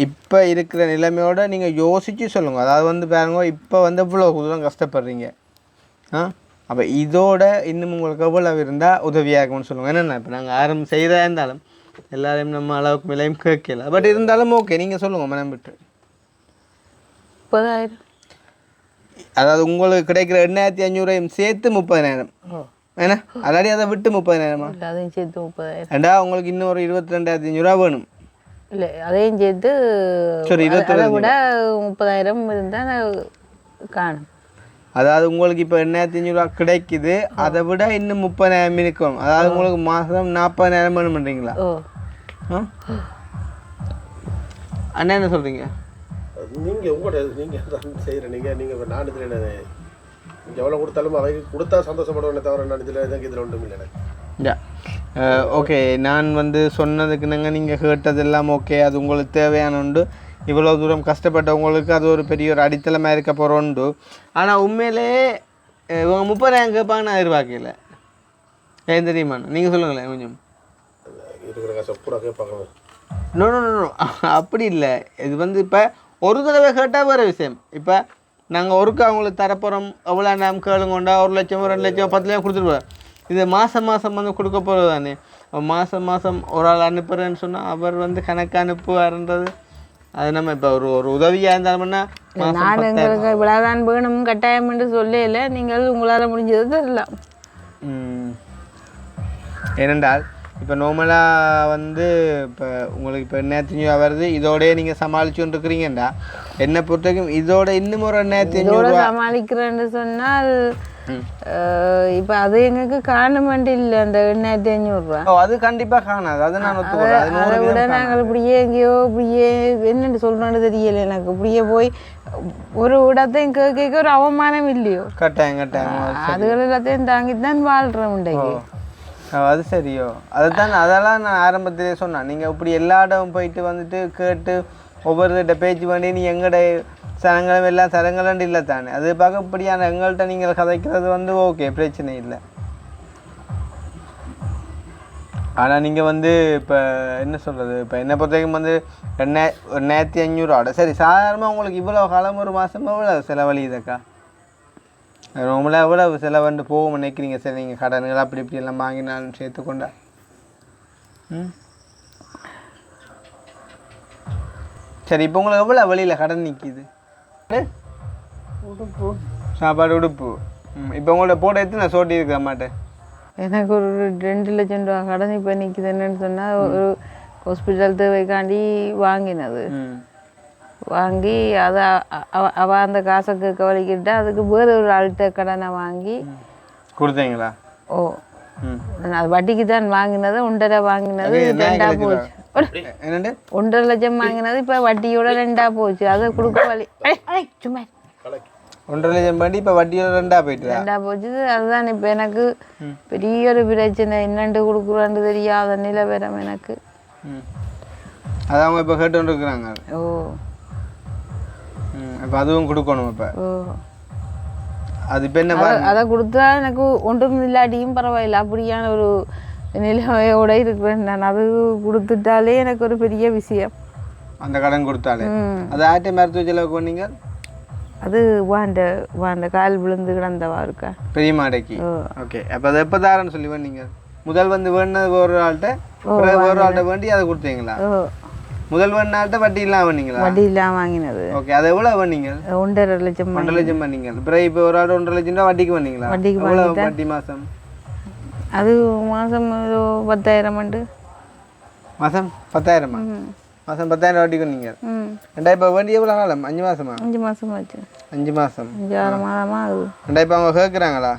S1: இப்போ இருக்கிற நிலைமையோட நீங்கள் யோசித்து சொல்லுங்க அதாவது வந்து பாருங்க இப்போ வந்து இவ்வளோ தூரம் கஷ்டப்படுறீங்க அப்போ இதோட இன்னும் உங்களுக்கு எவ்வளவு இருந்தால் உதவியாக இருக்கும்னு சொல்லுங்கள் என்னென்ன இப்போ நாங்கள் ஆரம்பம் செய்கிறதா இருந்தாலும் எல்லாரையும் நம்ம அளவுக்கு விலையும் கேட்கல பட் இருந்தாலும் ஓகே நீங்கள் சொல்லுங்கள் மனம் விட்டு
S2: 30,000
S1: அதாவது உங்களுக்கு கிடைக்கிற 8500 சேர்த்து 30,000 ஏன்னா அல்லாடி அதை விட்டு 30,000
S2: அதையும் சேர்த்து 30,000
S1: ஏண்டா உங்களுக்கு இன்னும் ஒரு 22,500 வேணும்
S2: இல்லை அதையும் சேர்த்து
S1: சரி
S2: அதை விட 30,000 இருந்தால் காணும்
S1: அதாவது உங்களுக்கு இப்போ 8500 கிடைக்குது அதை விட இன்னும் 30,000 இருக்கணும் அதாவது உங்களுக்கு மாதம் 40,000 வேணும் பண்ணுறீங்களா அண்ணா என்ன சொல்கிறீங்க
S3: நீங்கள் உங்களோட நீங்கள் செய்கிற நீங்கள் நான் இதில் நீங்கள் எவ்வளோ கொடுத்தாலும் அவை கொடுத்தா சந்தோஷப்படுவேனே தவிர நான் இதில் எனக்கு இதில் ஒன்றும் இல்லை
S1: யா ஓகே நான் வந்து சொன்னதுக்கு நீங்கள் கேட்டதெல்லாம் ஓகே அது உங்களுக்கு தேவையான உண்டு இவ்வளோ தூரம் கஷ்டப்பட்டவங்களுக்கு அது ஒரு பெரிய ஒரு அடித்தளமாக இருக்க போகிறோண்டு ஆனால் உண்மையிலே இவங்க 30,000 கேட்பாங்க நான் எதிர்பார்க்கல ஏன் தெரியுமாண்ணா நீங்கள் சொல்லுங்களேன் கொஞ்சம்
S3: இருக்கிற காசை கூட கேட்பாங்க
S1: நோ நோ நோ அப்படி இல்லை இது வந்து இப்போ ஒரு தடவை கேட்டால் வேறு விஷயம் இப்போ நாங்கள் ஒருக்கா அவங்களுக்கு தரப்போகிறோம் எவ்வளோ நாம் கேளுங்க கொண்டா 1 லட்சம் 2 லட்சம் 10 லட்சம் கொடுத்துருவோம் இது மாதம் வந்து கொடுக்க போகிறது தானே மாதம் ஒரு ஆள் அனுப்புகிறேன்னு சொன்னால் அவர் வந்து கணக்கு அனுப்புவார்ன்றது அது நம்ம இப்போ ஒரு உதவியாக இருந்தாலும்னா
S2: நான் எங்களுக்கு இவ்வளோதான் வேணும் கட்டாயம் என்று சொல்லல நீங்கள் உங்களால் முடிஞ்சது தரலாம்
S1: ஏனென்றால் இப்போ நார்மலாக வந்து இப்போ உங்களுக்கு இப்போ 1500 வருது இதோடய நீங்கள் சமாளிச்சுட்டு இருக்கிறீங்கண்டா என்னை பொறுத்த வரைக்கும் இதோட இன்னும் ஒரு 1500
S2: சமாளிக்கிறேன்னு சொன்னால் இப்போ அது எங்களுக்கு காணமாட்டு இல்லை அந்த 1500
S1: அது கண்டிப்பாக காணாது அதை நான் ஒத்துக்கிறேன்
S2: அதை விட நாங்கள் இப்படியே எங்கேயோ இப்படியே என்னென்னு சொல்கிறோன்னு தெரியல எனக்கு இப்படியே போய் ஒரு இடத்தையும் கேட்க ஒரு அவமானம் இல்லையோ
S1: கட்டாயம்
S2: அதுகள் எல்லாத்தையும் தாங்கி தான் வாழ்கிறோம் இன்றைக்கு
S1: அது சரியோ அதுதான் அதெல்லாம் நான் ஆரம்பத்திலே சொன்னேன். நீங்கள் இப்படி எல்லா இடமும் போயிட்டு வந்துட்டு கேட்டு ஒவ்வொருத்த பேச்சு வேண்டி நீ எங்கட சரங்களும் எல்லாம் சரங்களும் இல்லை தானே. அது பார்க்க இப்படியான எங்கள்கிட்ட நீங்கள் கதைக்கிறது வந்து ஓகே பிரச்சனை இல்லை. ஆனால் நீங்கள் வந்து இப்போ என்ன சொல்கிறது, இப்போ என்னை பொறுத்த வரைக்கும் வந்து 2500 சரி சாதாரணமாக உங்களுக்கு இவ்வளோ காலம் ஒரு மாதம் எவ்வளோ செலவழியுதுக்கா? ரொம்பல எவ்வளவு செலவுண்டு போகும் நினைக்கிறீங்க? சரி நீங்கள் கடன்கள் அப்படி இப்படி எல்லாம் வாங்கினாலும் சேர்த்துக்கொண்டா சரி இப்போ உங்களுக்கு எவ்வளோ வெளியில் கடன் நிற்கிது?
S2: உடுப்பு
S1: சாப்பாடு உடுப்பு. இப்போ உங்களோட போட எடுத்து நான் சோட்டி இருக்க மாட்டேன்.
S2: எனக்கு ஒரு 2 லட்சம் ரூபா கடன் இப்போ நிற்கிது. என்னன்னு சொன்னால் ஒரு ஹாஸ்பிட்டல் தேவைக்காண்டி வாங்கினது. வாங்கி அதை அவள் அந்த காசுக்கு கவலைக்கிட்ட அதுக்கு வேறு ஒரு ஆள்கிட்ட கடனை வாங்கி
S1: கொடுத்தீங்களா?
S2: ஓ அது வட்டிக்கு தான் வாங்கினது. 1.5 வாங்கினது 2 போச்சு. 1.5 லட்சம் வாங்கினது இப்போ வட்டியோட 2 போச்சு. அதை கொடுக்க வழி சும்மா
S1: 1.5 லட்சம் வட்டி இப்போ வட்டியோட 2 போயிட்டு
S2: 2 போச்சு. அதுதான் இப்போ எனக்கு பெரிய ஒரு பிரச்சனை. என்னண்டு கொடுக்குறான்னு தெரியாத நிலவரம் எனக்கு.
S1: அதான் அவங்க இப்போ கேட்டு இருக்கிறாங்க.
S2: ஓ
S1: இப்போ அதுவும் கொடுக்கணும். இப்போ
S2: ஓ
S1: அது இப்போ என்ன
S2: அதை கொடுத்தா எனக்கு ஒன்றும் இல்லாட்டியும் பரவாயில்லை. அப்படியான ஒரு நிலைமையோட இருக்கிறேன் நான். அது கொடுத்துட்டாலே எனக்கு ஒரு பெரிய விஷயம்.
S1: அந்த கடன் கொடுத்தாலே அது ஆட்டை மருத்துவ செலவுக்கு பண்ணீங்க? அது
S2: வாண்ட கால் விழுந்து கிடந்தவா இருக்கா
S1: பெரிய மாடைக்கு. ஓகே அப்போ அதை எப்போ தாரன்னு சொல்லி பண்ணீங்க? முதல் வந்து வேணுனது ஒரு ஆள்கிட்ட ஒரு ஆள்கிட்ட வேண்டி அதை கொடுத்தீங்களா? முதல் வேணுனால்கிட்ட வட்டி இல்லாமல் பண்ணீங்களா?
S2: வட்டி இல்லாமல் வாங்கினது.
S1: ஓகே அது எவ்வளோ பண்ணீங்க?
S2: 1.5 லட்சம்.
S1: 1.5 லட்சம் பண்ணீங்க. அப்புறம் இப்போ ஒரு ஆள் 1.5 லட்சம் ரூபா வட்டிக்கு பண்ணீங்களா?
S2: வட்டிக்கு
S1: எவ்வளோ வட்டி மாதம்?
S2: அது மாதம் 10,000 உண்டு.
S1: மாதம் 10,000? மாதம் 10,000 வட்டிக்கு பண்ணீங்க. இப்போ வேண்டி எவ்வளோ காலம்? 5 மாதமா?
S2: 5 மாதம் ஆச்சு.
S1: 5 மாதம்
S2: 5-6 மாதமாக ஆகுது.
S1: இப்போ அவங்க கேட்குறாங்களா?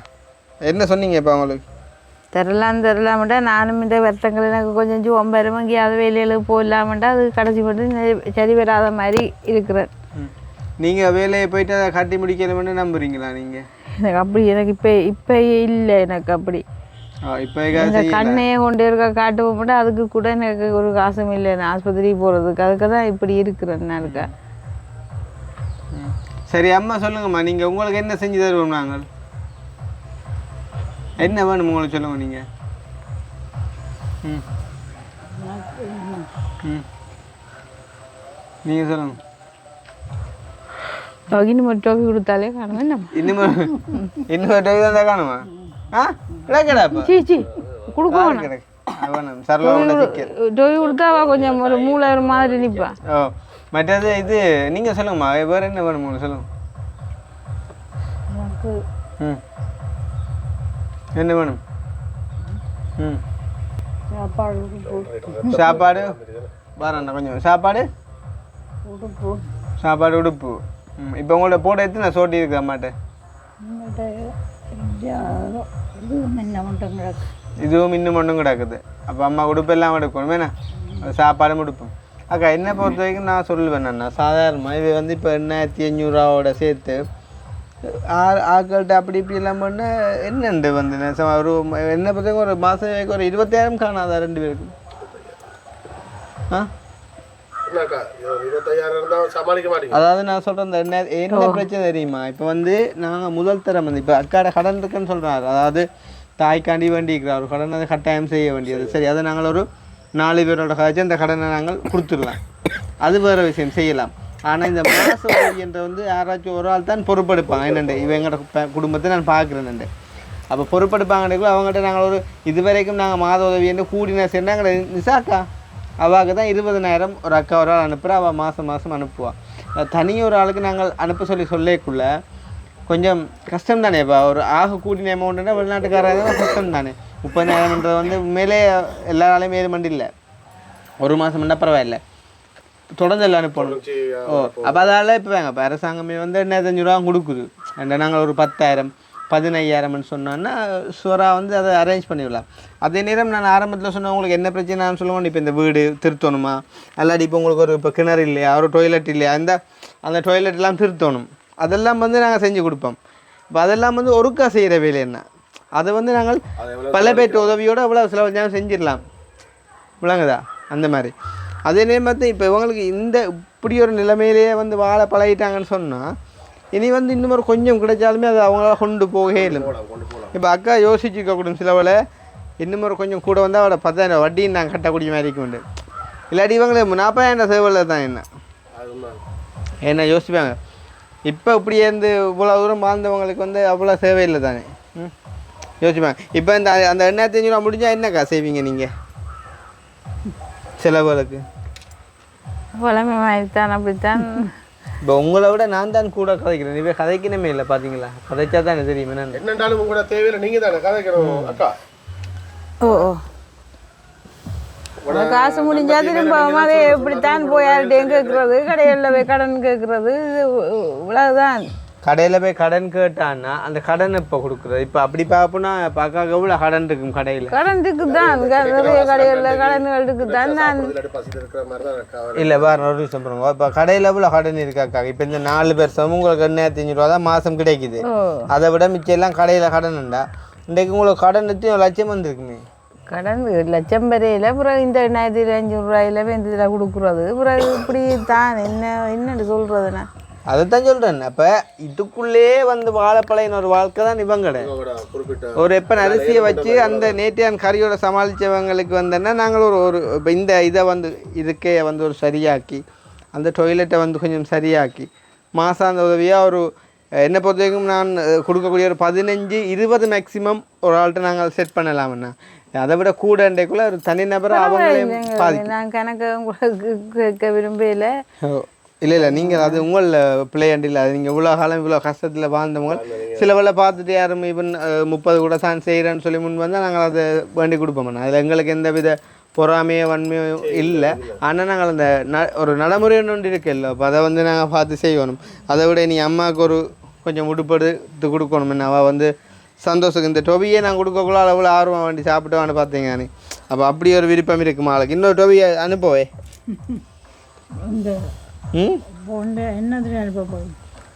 S1: என்ன சொன்னீங்க இப்போ அவங்களுக்கு?
S2: தரலாமட்டா நானும் இந்த வருத்தங்கள் எனக்கு கொஞ்சம் ஒம்பரம் எங்கேயாவது வேலையில் போயிடலாமட்டா அது கடைசி மட்டும் சரி வராத மாதிரி இருக்கிறேன்.
S1: நீங்கள் வேலையை போயிட்டு அதை கட்டி முடிக்கணும்னு நம்புறீங்களா நீங்கள்?
S2: எனக்கு அப்படி எனக்கு இப்போ இல்லை. எனக்கு அப்படி
S1: இப்போ
S2: இந்த கண்ணையை கொண்டு இருக்க காட்டுவோம் மட்டும் அதுக்கு கூட எனக்கு ஒரு காசும் இல்லை. நான் ஆஸ்பத்திரி போகிறதுக்கு அதுக்கு தான் இப்படி இருக்கிறேன் நான் இருக்கேன்.
S1: சரி அம்மா சொல்லுங்கம்மா, நீங்கள் உங்களுக்கு என்ன செஞ்சு தருவோம்? நாங்கள் என்ன வேணும் உங்களுக்கு சொல்லுங்க நீங்கள். நீங்கள் சொல்லுங்க.
S2: இன்னும் டோக்கி கொடுத்தாலே காணுமா?
S1: இன்னும் டோக்கி தான் காணுமா?
S2: டோக்கி கொடுத்தா கொஞ்சம் ஒரு மூளை ஒரு மாதிரி நிற்பா.
S1: ஓ மற்றது இது நீங்கள் சொல்லுங்கம்மா, வேறு என்ன வேணும் உங்களுக்கு சொல்லுங்க. என்ன வேணும்? சாப்பாடு வரண்ணா கொஞ்சம் சாப்பாடு உடுப்பு. இப்போ உங்களோட போட எடுத்து நான் சோட்டி இருக்க மாட்டேன். இதுவும் இன்னும் ஒன்றும் கிடக்குது. அப்போ அம்மா உடுப்பு எல்லாம் எடுக்கணும் வேணா, சாப்பாடும் உடுப்பும். அக்கா என்னை பொறுத்த வரைக்கும் நான் சொல்லுவேன் அண்ணா, சாதாரணமாக இது வந்து இப்போ 1500 சேர்த்து ஆக்கள்கிட்ட அப்படி இப்படி எல்லாம் பண்ண என்னண்டு வந்து ஒரு என்ன பொறுத்த ஒரு மாதம் ஒரு 20,000 காணாதா 2 பேருக்கு? அதாவது நான் சொல்கிறேன் என்ன பிரச்சனை தெரியுமா? இப்போ வந்து நாங்கள் முதல் தரம் வந்து இப்போ அக்காட கடன் இருக்குன்னு சொல்கிறாரு. அதாவது தாய்க்காண்டி வேண்டிக்கிறார் ஒரு கடன், அதை கட்டாயம் செய்ய வேண்டியது. சரி, அதை நாங்கள் ஒரு 4 பேரோட கழிச்சு அந்த கடனை நாங்கள் கொடுத்துடலாம், அது வேறு விஷயம் செய்யலாம். ஆனால் இந்த மாத உதவி என்ற வந்து யாராச்சும் ஒரு ஆள் தான் பொறுப்பெடுப்பாங்க. என்னண்டு இவன் எங்களோட குடும்பத்தை நான் பார்க்குறேன்ண்டு. அப்போ பொறுப்பெடுப்பாங்கன்னு அவங்ககிட்ட நாங்கள் ஒரு இதுவரைக்கும் நாங்கள் மாத உதவி என்று கூடினா சரி நாங்கள் நிசாக்கா அவாவுக்கு தான் 20,000 ஒரு அக்கா ஒரு ஆள் அனுப்புகிறா. அவள் மாதம் அனுப்புவாள். தனியாக ஒரு ஆளுக்கு நாங்கள் அனுப்ப சொல்லக்குள்ள கொஞ்சம் கஷ்டம் தானே. இப்போ ஒரு ஆக கூடின அமௌண்ட்டுன்னா வெளிநாட்டுக்காரங்க கஷ்டம் தானே. 30,000ன்றது வந்து உண்மையிலே எல்லாராலையும் ஏது மண்டி இல்லை. ஒரு மாதம்னா பரவாயில்லை, தொடர்ந்து எல்லாம் அனுப்பணும். ஓ அப்போ அதால் இப்போ இப்போ அரசாங்கமே வந்து 2,500 கொடுக்குது. நாங்கள் ஒரு 10,000 15,000 சொன்னோன்னா ஷுவராக வந்து அதை அரேஞ்ச் பண்ணிவிடலாம். அதே நேரம் நான் ஆரம்பத்தில் சொன்ன உங்களுக்கு என்ன பிரச்சனை நான் சொல்லுவேன். இப்போ இந்த வீடு திருத்தணுமா, அல்லாடி இப்போ உங்களுக்கு ஒரு இப்போ கிணறு இல்லையா, ஒரு டொய்லெட் இல்லையா, அந்த டொய்லெட்லாம் திருத்தணும். அதெல்லாம் வந்து நாங்கள் செஞ்சு கொடுப்போம். இப்போ அதெல்லாம் வந்து ஒருக்கா செய்கிற வேலை என்ன, அதை வந்து நாங்கள் பல பேர் உதவியோடு எவ்வளோ செலவு செஞ்சிடலாம் விளங்குதா அந்த மாதிரி. அதே நேரம் பார்த்து இப்போ இவங்களுக்கு இந்த இப்படி ஒரு நிலைமையிலேயே வந்து வாழ பழகிட்டாங்கன்னு சொன்னால் இனி வந்து இன்னும் ஒரு கொஞ்சம் கிடைச்சாலுமே அது அவங்களால கொண்டு போகவே இல்லை. இப்போ அக்கா யோசிச்சுக்கக்கூடும் சிலவில் இன்னும் ஒரு கொஞ்சம் கூட வந்தால் அவட 10,000 வட்டின்னு நாங்கள் கட்டக்கூடிய மாதிரி இருக்குண்டு. இல்லாட்டி இவங்களே 40,000 சேவலில் தான் என்ன யோசிப்பாங்க. இப்போ இப்படியே இருந்து இவ்வளோ தூரம் வாழ்ந்தவங்களுக்கு வந்து அவ்வளோ சேவை இல்லை தானே யோசிப்பாங்க. இப்போ இந்த அந்த 8,500 ரூபா முடிஞ்சால் என்னக்கா செய்வீங்க நீங்கள் செலவுகளுக்கு?
S2: வளமை மாதிரித்தான் அப்படித்தான்.
S1: இப்போ உங்களை விட நான் தான் கூட கதைக்கிறேன். இப்போ கதைக்கணுமே இல்லை பார்த்தீங்களா? கதைச்சா தானே தெரியும்
S3: என்னென்றாலும் உங்களோட தேவையில்லை நீங்கள் தானே கதைக்கணும் அக்கா.
S2: ஓ காசு முடிஞ்சா திரும்ப அதே எப்படித்தான் போய் யார்கிட்டையும் கேட்குறது, கடையில் போய் கடன் கேட்குறது, இவ்வளவுதான்.
S1: கடையில் போய் கடன் கேட்டான்னா அந்த கடன் இப்போ கொடுக்குறது. இப்போ அப்படி பார்ப்போன்னா பார்க்க எவ்வளோ கடன் இருக்கும் கடையில்?
S2: கடன் இருக்குதான் நிறைய கடையில் கடன்கள் இருக்குதான். நான்
S1: இல்லை வேறு ஒரு விஷயம் பண்ணுங்க. இப்போ கடையில் எவ்வளோ கடன் இருக்காக்கா? இப்போ இந்த 4 பேர் உங்களுக்கு 8,500 ரூபா தான் மாதம் கிடைக்குது. அதை விட மிச்சம் எல்லாம் கடையில் கடன் உண்டா? இன்றைக்கு உங்களுக்கு கடன் 1,00,000 வந்துருக்குமே.
S2: கடன் 1,00,000 வரையில் பிறகு இந்த 9,500 ரூபாயில் இதில் கொடுக்குறது பிறகு இப்படி தான் என்னன்னு சொல்கிறதுண்ணா
S1: அதைத்தான் சொல்கிறேன். அப்போ இதுக்குள்ளே வந்து வாழைப்பழையின ஒரு வாழ்க்கை தான் இவங்கட. ஒரு எப்போ அரிசியை வச்சு அந்த நேற்றையான் கறியோட சமாளித்தவங்களுக்கு வந்தோன்னா நாங்கள் ஒரு இப்போ இந்த இதை வந்து இதுக்கே வந்து ஒரு சரியாக்கி அந்த டொய்லெட்டை வந்து கொஞ்சம் சரியாக்கி மாசாந்த உதவியாக ஒரு என்னை பொறுத்த வரைக்கும் நான் கொடுக்கக்கூடிய ஒரு 15-20 மேக்ஸிமம் ஒரு ஆள்கிட்ட நாங்கள் செட் பண்ணலாம்ண்ணா. அதை விட கூடக்குள்ள ஒரு தனிநபரை அவங்களையும்
S2: நான் கணக்கு கேட்க விரும்பல.
S1: இல்லை நீங்கள் அது உங்கள் பிள்ளையாண்டு இல்லை. அது நீங்கள் இவ்வளோ காலம் இவ்வளோ கஷ்டத்தில் வாழ்ந்தவங்க சிலவெல்ல பார்த்துட்டு யாரும் இவன் 30 கூட தான் செய்கிறேன்னு சொல்லி முன் வந்தால் நாங்கள் அதை வேண்டி கொடுப்போம்ண்ணா. அதில் எங்களுக்கு எந்த வித பொறாமையோ வன்மையோ இல்லை. ஆனால் நாங்கள் அந்த ஒரு நடைமுறை ஒன்று இருக்குல்ல, அப்போ அதை வந்து நாங்கள் பார்த்து செய்யணும். அதை விட நீ அம்மாவுக்கு ஒரு கொஞ்சம் உடுப்படுத்து கொடுக்கணும். என்ன அவள் வந்து சந்தோஷம் இந்த டொபியே நான் கொடுக்கக்குள்ள அவ்வளோ ஆர்வம் வேண்டி சாப்பிட்டவான்னு பார்த்தீங்க நான். அப்போ அப்படி ஒரு விருப்பம் இருக்குமா ஆளுக்கு? இன்னொரு டொபியை அனுப்பவே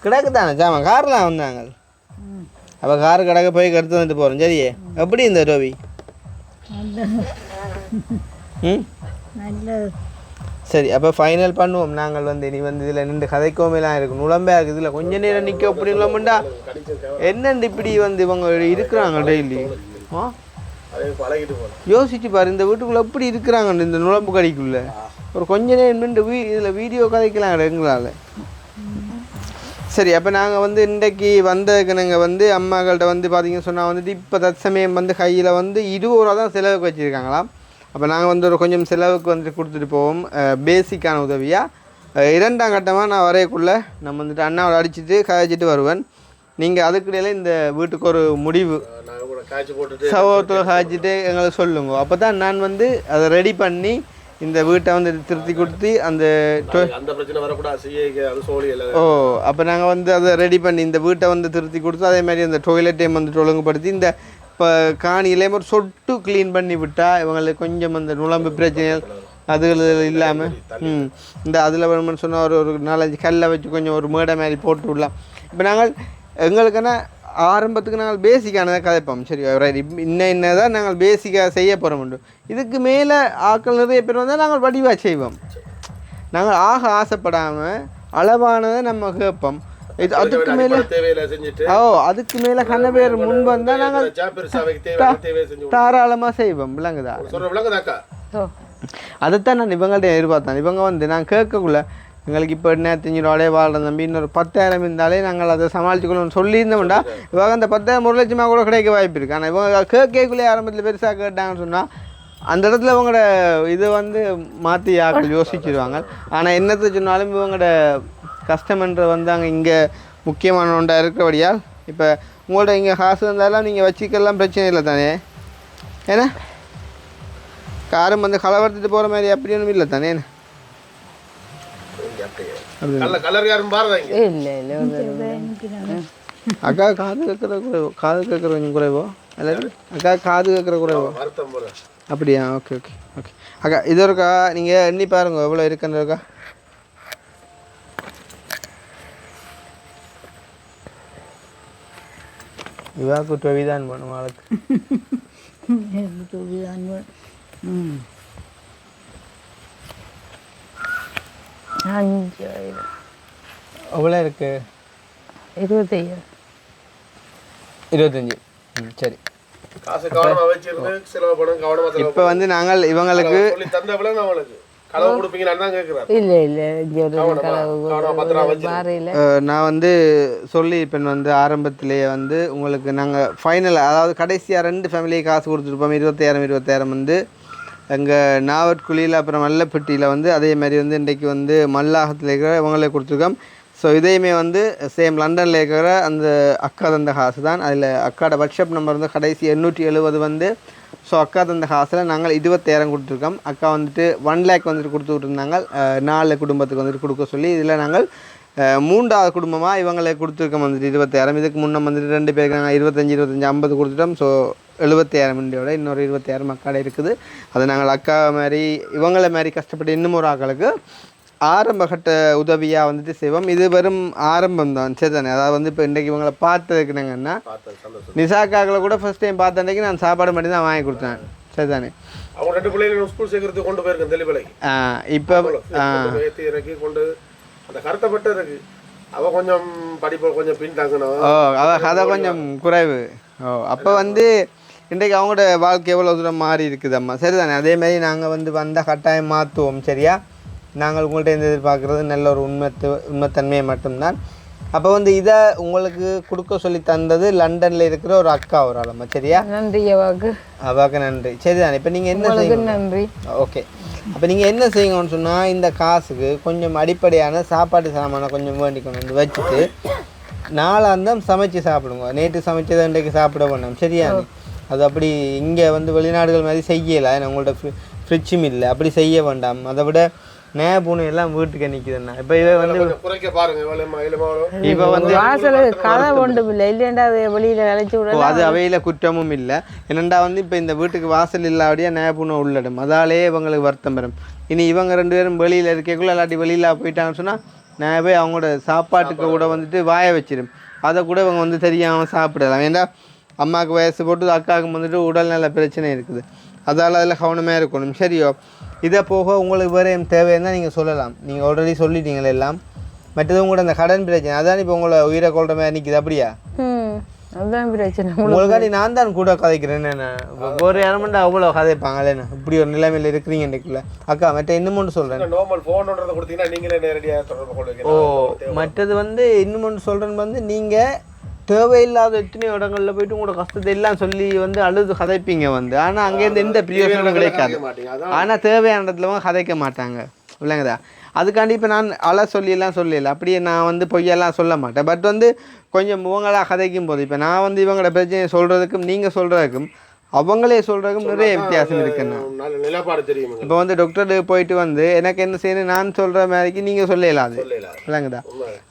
S1: கிடக்கு தானே சாமான் கார்லாம் வந்தாங்க. அப்போ காரு கிடக்க போய் கருத்து வந்துட்டு போகிறோம். சரியே எப்படி இந்த டொபி? சரி அப்போ ஃபைனல் பண்ணுவோம். நாங்கள் வந்து இனி வந்து இதில் நின்று கதைக்கோமெல்லாம் இருக்கும். நுழம்பே இருக்குது. இதில் கொஞ்ச நேரம் நிற்க அப்படி இல்லாமண்டா என்னண்டு இப்படி வந்து இவங்க இருக்கிறாங்க டெய்லி. யோசிச்சு பாரு, இந்த வீட்டுக்குள்ளே எப்படி இருக்கிறாங்க இந்த நுழம்பு கடைக்குள்ளே. ஒரு கொஞ்ச நேரம் நின்று இதில் வீடியோ கதைக்கலாம் எங்களால். சரி அப்போ நாங்கள் வந்து இன்றைக்கு வந்ததுக்கு நாங்கள் வந்து அம்மாக்கள்கிட்ட வந்து பார்த்தீங்கன்னு சொன்னால் வந்துட்டு இப்போ தற்சமயம் வந்து கையில் வந்து 20 ரூபா தான் செலவுக்கு வச்சுருக்காங்களாம். அப்போ நாங்கள் வந்து ஒரு கொஞ்சம் செலவுக்கு வந்து கொடுத்துட்டு போவோம். பேசிக்கான உதவியாக 2ஆம் கட்டமாக நான் வரையக்குள்ளே நம்ம வந்துட்டு அண்ணாவோட அடிச்சுட்டு கதைச்சிட்டு வருவேன். நீங்கள் அதுக்கிடையில் இந்த வீட்டுக்கு ஒரு முடிவு சகோதரத்தில் காய்ச்சிட்டு எங்களுக்கு சொல்லுங்க. அப்போ தான் நான் வந்து அதை ரெடி பண்ணி இந்த வீட்டை வந்து திருத்தி கொடுத்து அந்த
S3: பிரச்சனை வரக்கூடாது.
S1: ஓ அப்போ நாங்கள் வந்து அதை ரெடி பண்ணி இந்த வீட்டை வந்து திருத்தி கொடுத்து அதே மாதிரி அந்த டொய்லெட்டையும் வந்து ஒழுங்குபடுத்தி இந்த இப்போ காணியிலேயும் ஒரு சொட்டு க்ளீன் பண்ணி விட்டால் இவங்களுக்கு கொஞ்சம் அந்த நுழம்பு பிரச்சனைகள் அதுகள் இல்லாமல் இந்த அதில் வேணும்னு சொன்னால் ஒரு 4-5 கல்லை வச்சு கொஞ்சம் ஒரு மேடை மாதிரி போட்டு விடலாம். இப்போ நாங்கள் எங்களுக்கான ஆரம்பத்துக்கு நாங்கள் பேசிக்கானதை கதைப்போம். சரி இன்னதான் நாங்கள் பேசிக்காக செய்ய போகிறோம். இதுக்கு மேலே ஆட்கள் நிறைய பேர் வந்தால் நாங்கள் வடிவாக செய்வோம். நாங்கள் ஆசைப்படாமல் அளவானதை நம்ம கேட்போம். இது அதுக்கு மேலே அதுக்கு மேலே கண்ண பேர் முன் வந்தால் நாங்கள் தாராளமாக செய்வோம். விளங்குதா? அதைத்தான் நான் இவங்கள்ட்ட எதிர்பார்த்தேன். இவங்க வந்து நான் கேட்கக்குள்ள எங்களுக்கு இப்போ 8,500 ரூபாயே வாழ்கிற தம்பி இன்னொரு 10,000 இருந்தாலே நாங்கள் அதை சமாளிச்சுக்கணும்னு சொல்லியிருந்தோம்டா இவங்க அந்த 10,000 1 லட்சமாக கூட கிடைக்க வாய்ப்பு இருக்குது. ஆனால் இவங்க கேட்கக்குள்ளே ஆரம்பத்தில் பெருசாக கேட்டாங்கன்னு சொன்னால் அந்த இடத்துல இவங்களோட இதை வந்து மாற்றி ஆக்கள் யோசிச்சுடுவாங்க. ஆனால் என்னத்தை சொன்னாலும் இவங்களோட கஸ்டமர் வந்து அங்கே இங்கே முக்கியமான ஒன்றாக இருக்கிறபடியால் இப்போ உங்கள்ட்ட இங்கே காசு இருந்தாலும் நீங்கள் வச்சுக்கலாம், பிரச்சனை இல்லை தானே. ஏன்னா காரும் வந்து கலவரத்துட்டு போகிற மாதிரி அப்படி ஒன்றும் இல்லை தானே. அக்கா காது கேட்குற குறைவோ, காது கேட்குற கொஞ்சம் குறைவோ எல்லாரும் அக்கா காது கேட்குற குறைவோ அப்படியா? ஓகே ஓகே ஓகே அக்கா இது இருக்கா நீங்கள் எண்ணி பாருங்க எவ்வளோ இருக்குன்னு இருக்கா. இவாக்கு டொவி தான் பண்ணும் ஆளுக்கு. எவ்வளோ இருக்கு? 25. சரி.
S3: காசு கவனமா வச்சிருந்து செலவு பண்ணுங்க, கவனமா செலவு.
S1: இப்போ வந்து நாங்கள் இவங்களுக்கு
S3: சொல்லி தந்தவள நான் உங்களுக்கு களவு கொடுப்பீங்களான்னு தான் கேட்குறேன்.
S1: நான் வந்து சொல்லி இப்போ வந்து ஆரம்பத்திலேயே வந்து உங்களுக்கு நாங்கள் ஃபைனல், அதாவது கடைசியாக 2 ஃபேமிலியை காசு கொடுத்துருப்போம். 25,000 வந்து எங்கள் நாவற்குழியில், அப்புறம் மல்லப்பட்டியில் வந்து அதே மாதிரி வந்து இன்றைக்கு வந்து மல்லாகத்தில் இருக்கிற இவங்களே கொடுத்துருக்கோம். ஸோ இதையுமே வந்து சேம் லண்டனில் இருக்கிற அந்த அக்கா தந்த காசு தான். அதில் அக்காவோட வாட்ஸ்அப் நம்பர் வந்து கடைசி 870 வந்து. ஸோ அக்கா தந்த காசில் நாங்கள் 20,000 கொடுத்துருக்கோம். அக்கா வந்துட்டு 1 lakh வந்துட்டு கொடுத்துக்கிட்டு இருந்தாங்க 4 குடும்பத்துக்கு வந்துட்டு கொடுக்க சொல்லி. இதில் நாங்கள் 3வது குடும்பமாக இவங்களை கொடுத்துருக்கோம் வந்துட்டு 20,000. இதுக்கு முன்னே வந்துட்டு 2 பேருக்கு நாங்கள் 25, 50 கொடுத்துட்டோம். ஸோ 70,000 இண்டியோட இன்னொரு 20,000 அக்காடை இருக்குது. அது நாங்கள் அக்கா மாதிரி இவங்களை மாதிரி கஷ்டப்பட்டு இன்னும் ஒரு ஆக்களுக்கு ஆரம்பகட்ட உதவியாக வந்துட்டு செய்வோம். இது வெறும் ஆரம்பம் தான், சரி தானே? அதாவது வந்து இப்போ இன்றைக்கு இவங்களை பார்த்துருக்குனாங்கன்னா, நிசாக்காக்களை கூட ஃபர்ஸ்ட் டைம் பார்த்த அன்றைக்கு நான் சாப்பாடு மட்டும் தான் வாங்கி கொடுத்தேன், சரி தானே?
S3: அவங்க 2 பிள்ளைகளும் ஸ்கூல் சேர்க்கறதுக்கு கொண்டு போயிருக்கேன் தெளிவலைக்கு.
S1: இப்போ
S3: ஏற்றி இறக்கி கொண்டு அந்த கருத்தப்பட்டு இருக்கு. அவள் கொஞ்சம் படிப்பு கொஞ்சம் பின்தாங்கணும்.
S1: அவள் கதை கொஞ்சம் குறைவு. அப்போ வந்து இன்றைக்கு அவங்களோட வாழ்க்கை எவ்வளோ தூரம் மாறி இருக்குது அம்மா, சரி தானே? அதேமாதிரி நாங்கள் வந்து வந்தால் கட்டாயம் மாற்றுவோம், சரியா? நாங்கள் உங்கள்கிட்ட இருந்து எதிர்பார்க்குறது நல்ல ஒரு உண்மைத்தன்மையை மட்டும்தான். அப்போ வந்து இதை உங்களுக்கு கொடுக்க சொல்லி தந்தது லண்டனில் இருக்கிற ஒரு அக்கா ஒரு ஆளம்மா, சரியா?
S2: நன்றி
S1: அவாக்கு நன்றி. சரிதானே? இப்போ நீங்கள் என்ன செய்யுங்க?
S2: நன்றி.
S1: ஓகே. அப்போ நீங்கள் என்ன செய்யுங்கன்னு சொன்னால், இந்த காசுக்கு கொஞ்சம் அடிப்படையான சாப்பாட்டு சாமானை கொஞ்சம் வேண்டி கொண்டு வந்து வச்சுட்டு நாளாந்தம் சமைச்சு சாப்பிடுங்க. நேற்று சமைச்சதை இன்றைக்கு சாப்பிட வேண்டாம், சரியா? அது அப்படி இங்கே வந்து வெளிநாடுகள் மாதிரி செய்யலை. உங்கள்ட்ட ஃப்ரிட்ஜும் இல்லை, அப்படி செய்ய வேண்டாம். அதை விட பூனை எல்லாம் வீட்டுக்கு நிற்குதுண்ணா. இப்போ இவ வந்து இப்போ வந்து அது அவையில் குற்றமும் இல்லை. என்னண்டா வந்து இப்போ இந்த வீட்டுக்கு வாசல் இல்லாடியா பூனை உள்ளடும், அதாலே இவங்களுக்கு வருத்தம் பெறும். இனி இவங்க 2 பேரும் வெளியில் இருக்கக்குள்ள இல்லாட்டி வெளியில் போயிட்டாங்கன்னு சொன்னால் போய் அவங்களோட சாப்பாட்டுக்கு கூட வந்துட்டு வாய வச்சிடும். அதை கூட இவங்க வந்து தெரியாமல் சாப்பிடலாம். ஏன்னா அம்மாவுக்கு வயசு போட்டு அக்காவுக்கு வந்துட்டு உடல்நல பிரச்சனை இருக்குது. அதால் அதில் கவனமாக இருக்கணும், சரியோ? இதை போக உங்களுக்கு வேறு தேவைன்னா நீங்கள் சொல்லலாம். நீங்கள் ஆல்ரெடி சொல்லிட்டீங்களே எல்லாம். மற்றதும் கூட அந்த கடன் பிரச்சனை அதான் இப்போ உங்களை உயிரை கொள்ற மாதிரி நிற்கிது, அப்படியா?
S2: அதுதான் பிரச்சனை.
S1: உங்களுக்காண்டி நான் தான் கூட கதைக்கிறேன். என்ன ஒரு யாரமெண்டா அவ்வளோ கதைப்பாங்களேண்ணா, இப்படி ஒரு நிலைமையில் இருக்கிறீங்க இன்றைக்குள்ள. அக்கா மற்ற இன்னும் ஒன்று சொல்கிறேன். மற்றது வந்து இன்னும் ஒன்று சொல்கிறேன்னு வந்து, நீங்கள் தேவையில்லாத எத்தனையோ இடங்களில் போயிட்டு உங்களோட கஷ்டத்தை எல்லாம் சொல்லி வந்து அழுது கதைப்பீங்க வந்து. ஆனால் அங்கேருந்து எந்த பிரயோஜனமும் கிடைக்காது. ஆனால் தேவையான இடத்துல கதைக்க மாட்டாங்க, இல்லைங்கதா? அதுக்காண்டி இப்போ நான் சொல்லியெல்லாம் சொல்லல, அப்படியே நான் வந்து பொய்யெல்லாம் சொல்ல மாட்டேன். பட் வந்து கொஞ்சம் இவங்களாக கதைக்கும் போது இப்போ நான் வந்து இவங்களோட பிரச்சனையை சொல்கிறதுக்கும் நீங்கள் சொல்கிறதுக்கும் அவங்களே சொல்கிறதுக்கும் நிறைய வித்தியாசம் இருக்குண்ணா. இப்போ வந்து டாக்டருக்கு போயிட்டு வந்து எனக்கு என்ன செய்யணும் நான் சொல்கிற மாதிரிக்கு நீங்கள் சொல்லலாம், அது இல்லைங்கதா?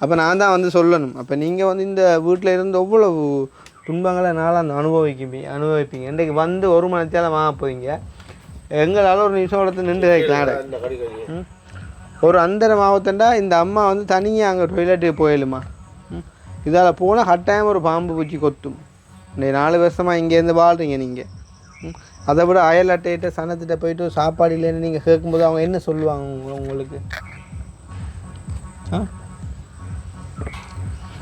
S1: அப்போ நான் தான் வந்து சொல்லணும். அப்போ நீங்கள் வந்து இந்த வீட்டில் இருந்து எவ்வளவு துன்பங்களை நாளாக அனுபவிப்பீங்க. இன்றைக்கு வந்து 1 மணி நேரத்தால் வாங்க போவீங்க. எங்களால் ஒரு நிமிஷம் இடத்துல நின்று வைக்கலாம். ஒரு அந்தர மாவட்டண்டா இந்த அம்மா வந்து தனியாக அங்கே டொய்லெட்டுக்கு போயிடுமா? இதால் போனால் கட்டாயம் ஒரு பாம்பு பூச்சி கொத்தும். இந்த 4 வருஷமாக இங்கேருந்து வாழ்றீங்க நீங்கள். அதை விட அயல் அட்டையிட்ட சனத்திட்ட போயிட்டு சாப்பாடு இல்லைன்னு நீங்கள் கேட்கும்போது அவங்க என்ன சொல்லுவாங்க உங்களுக்கு?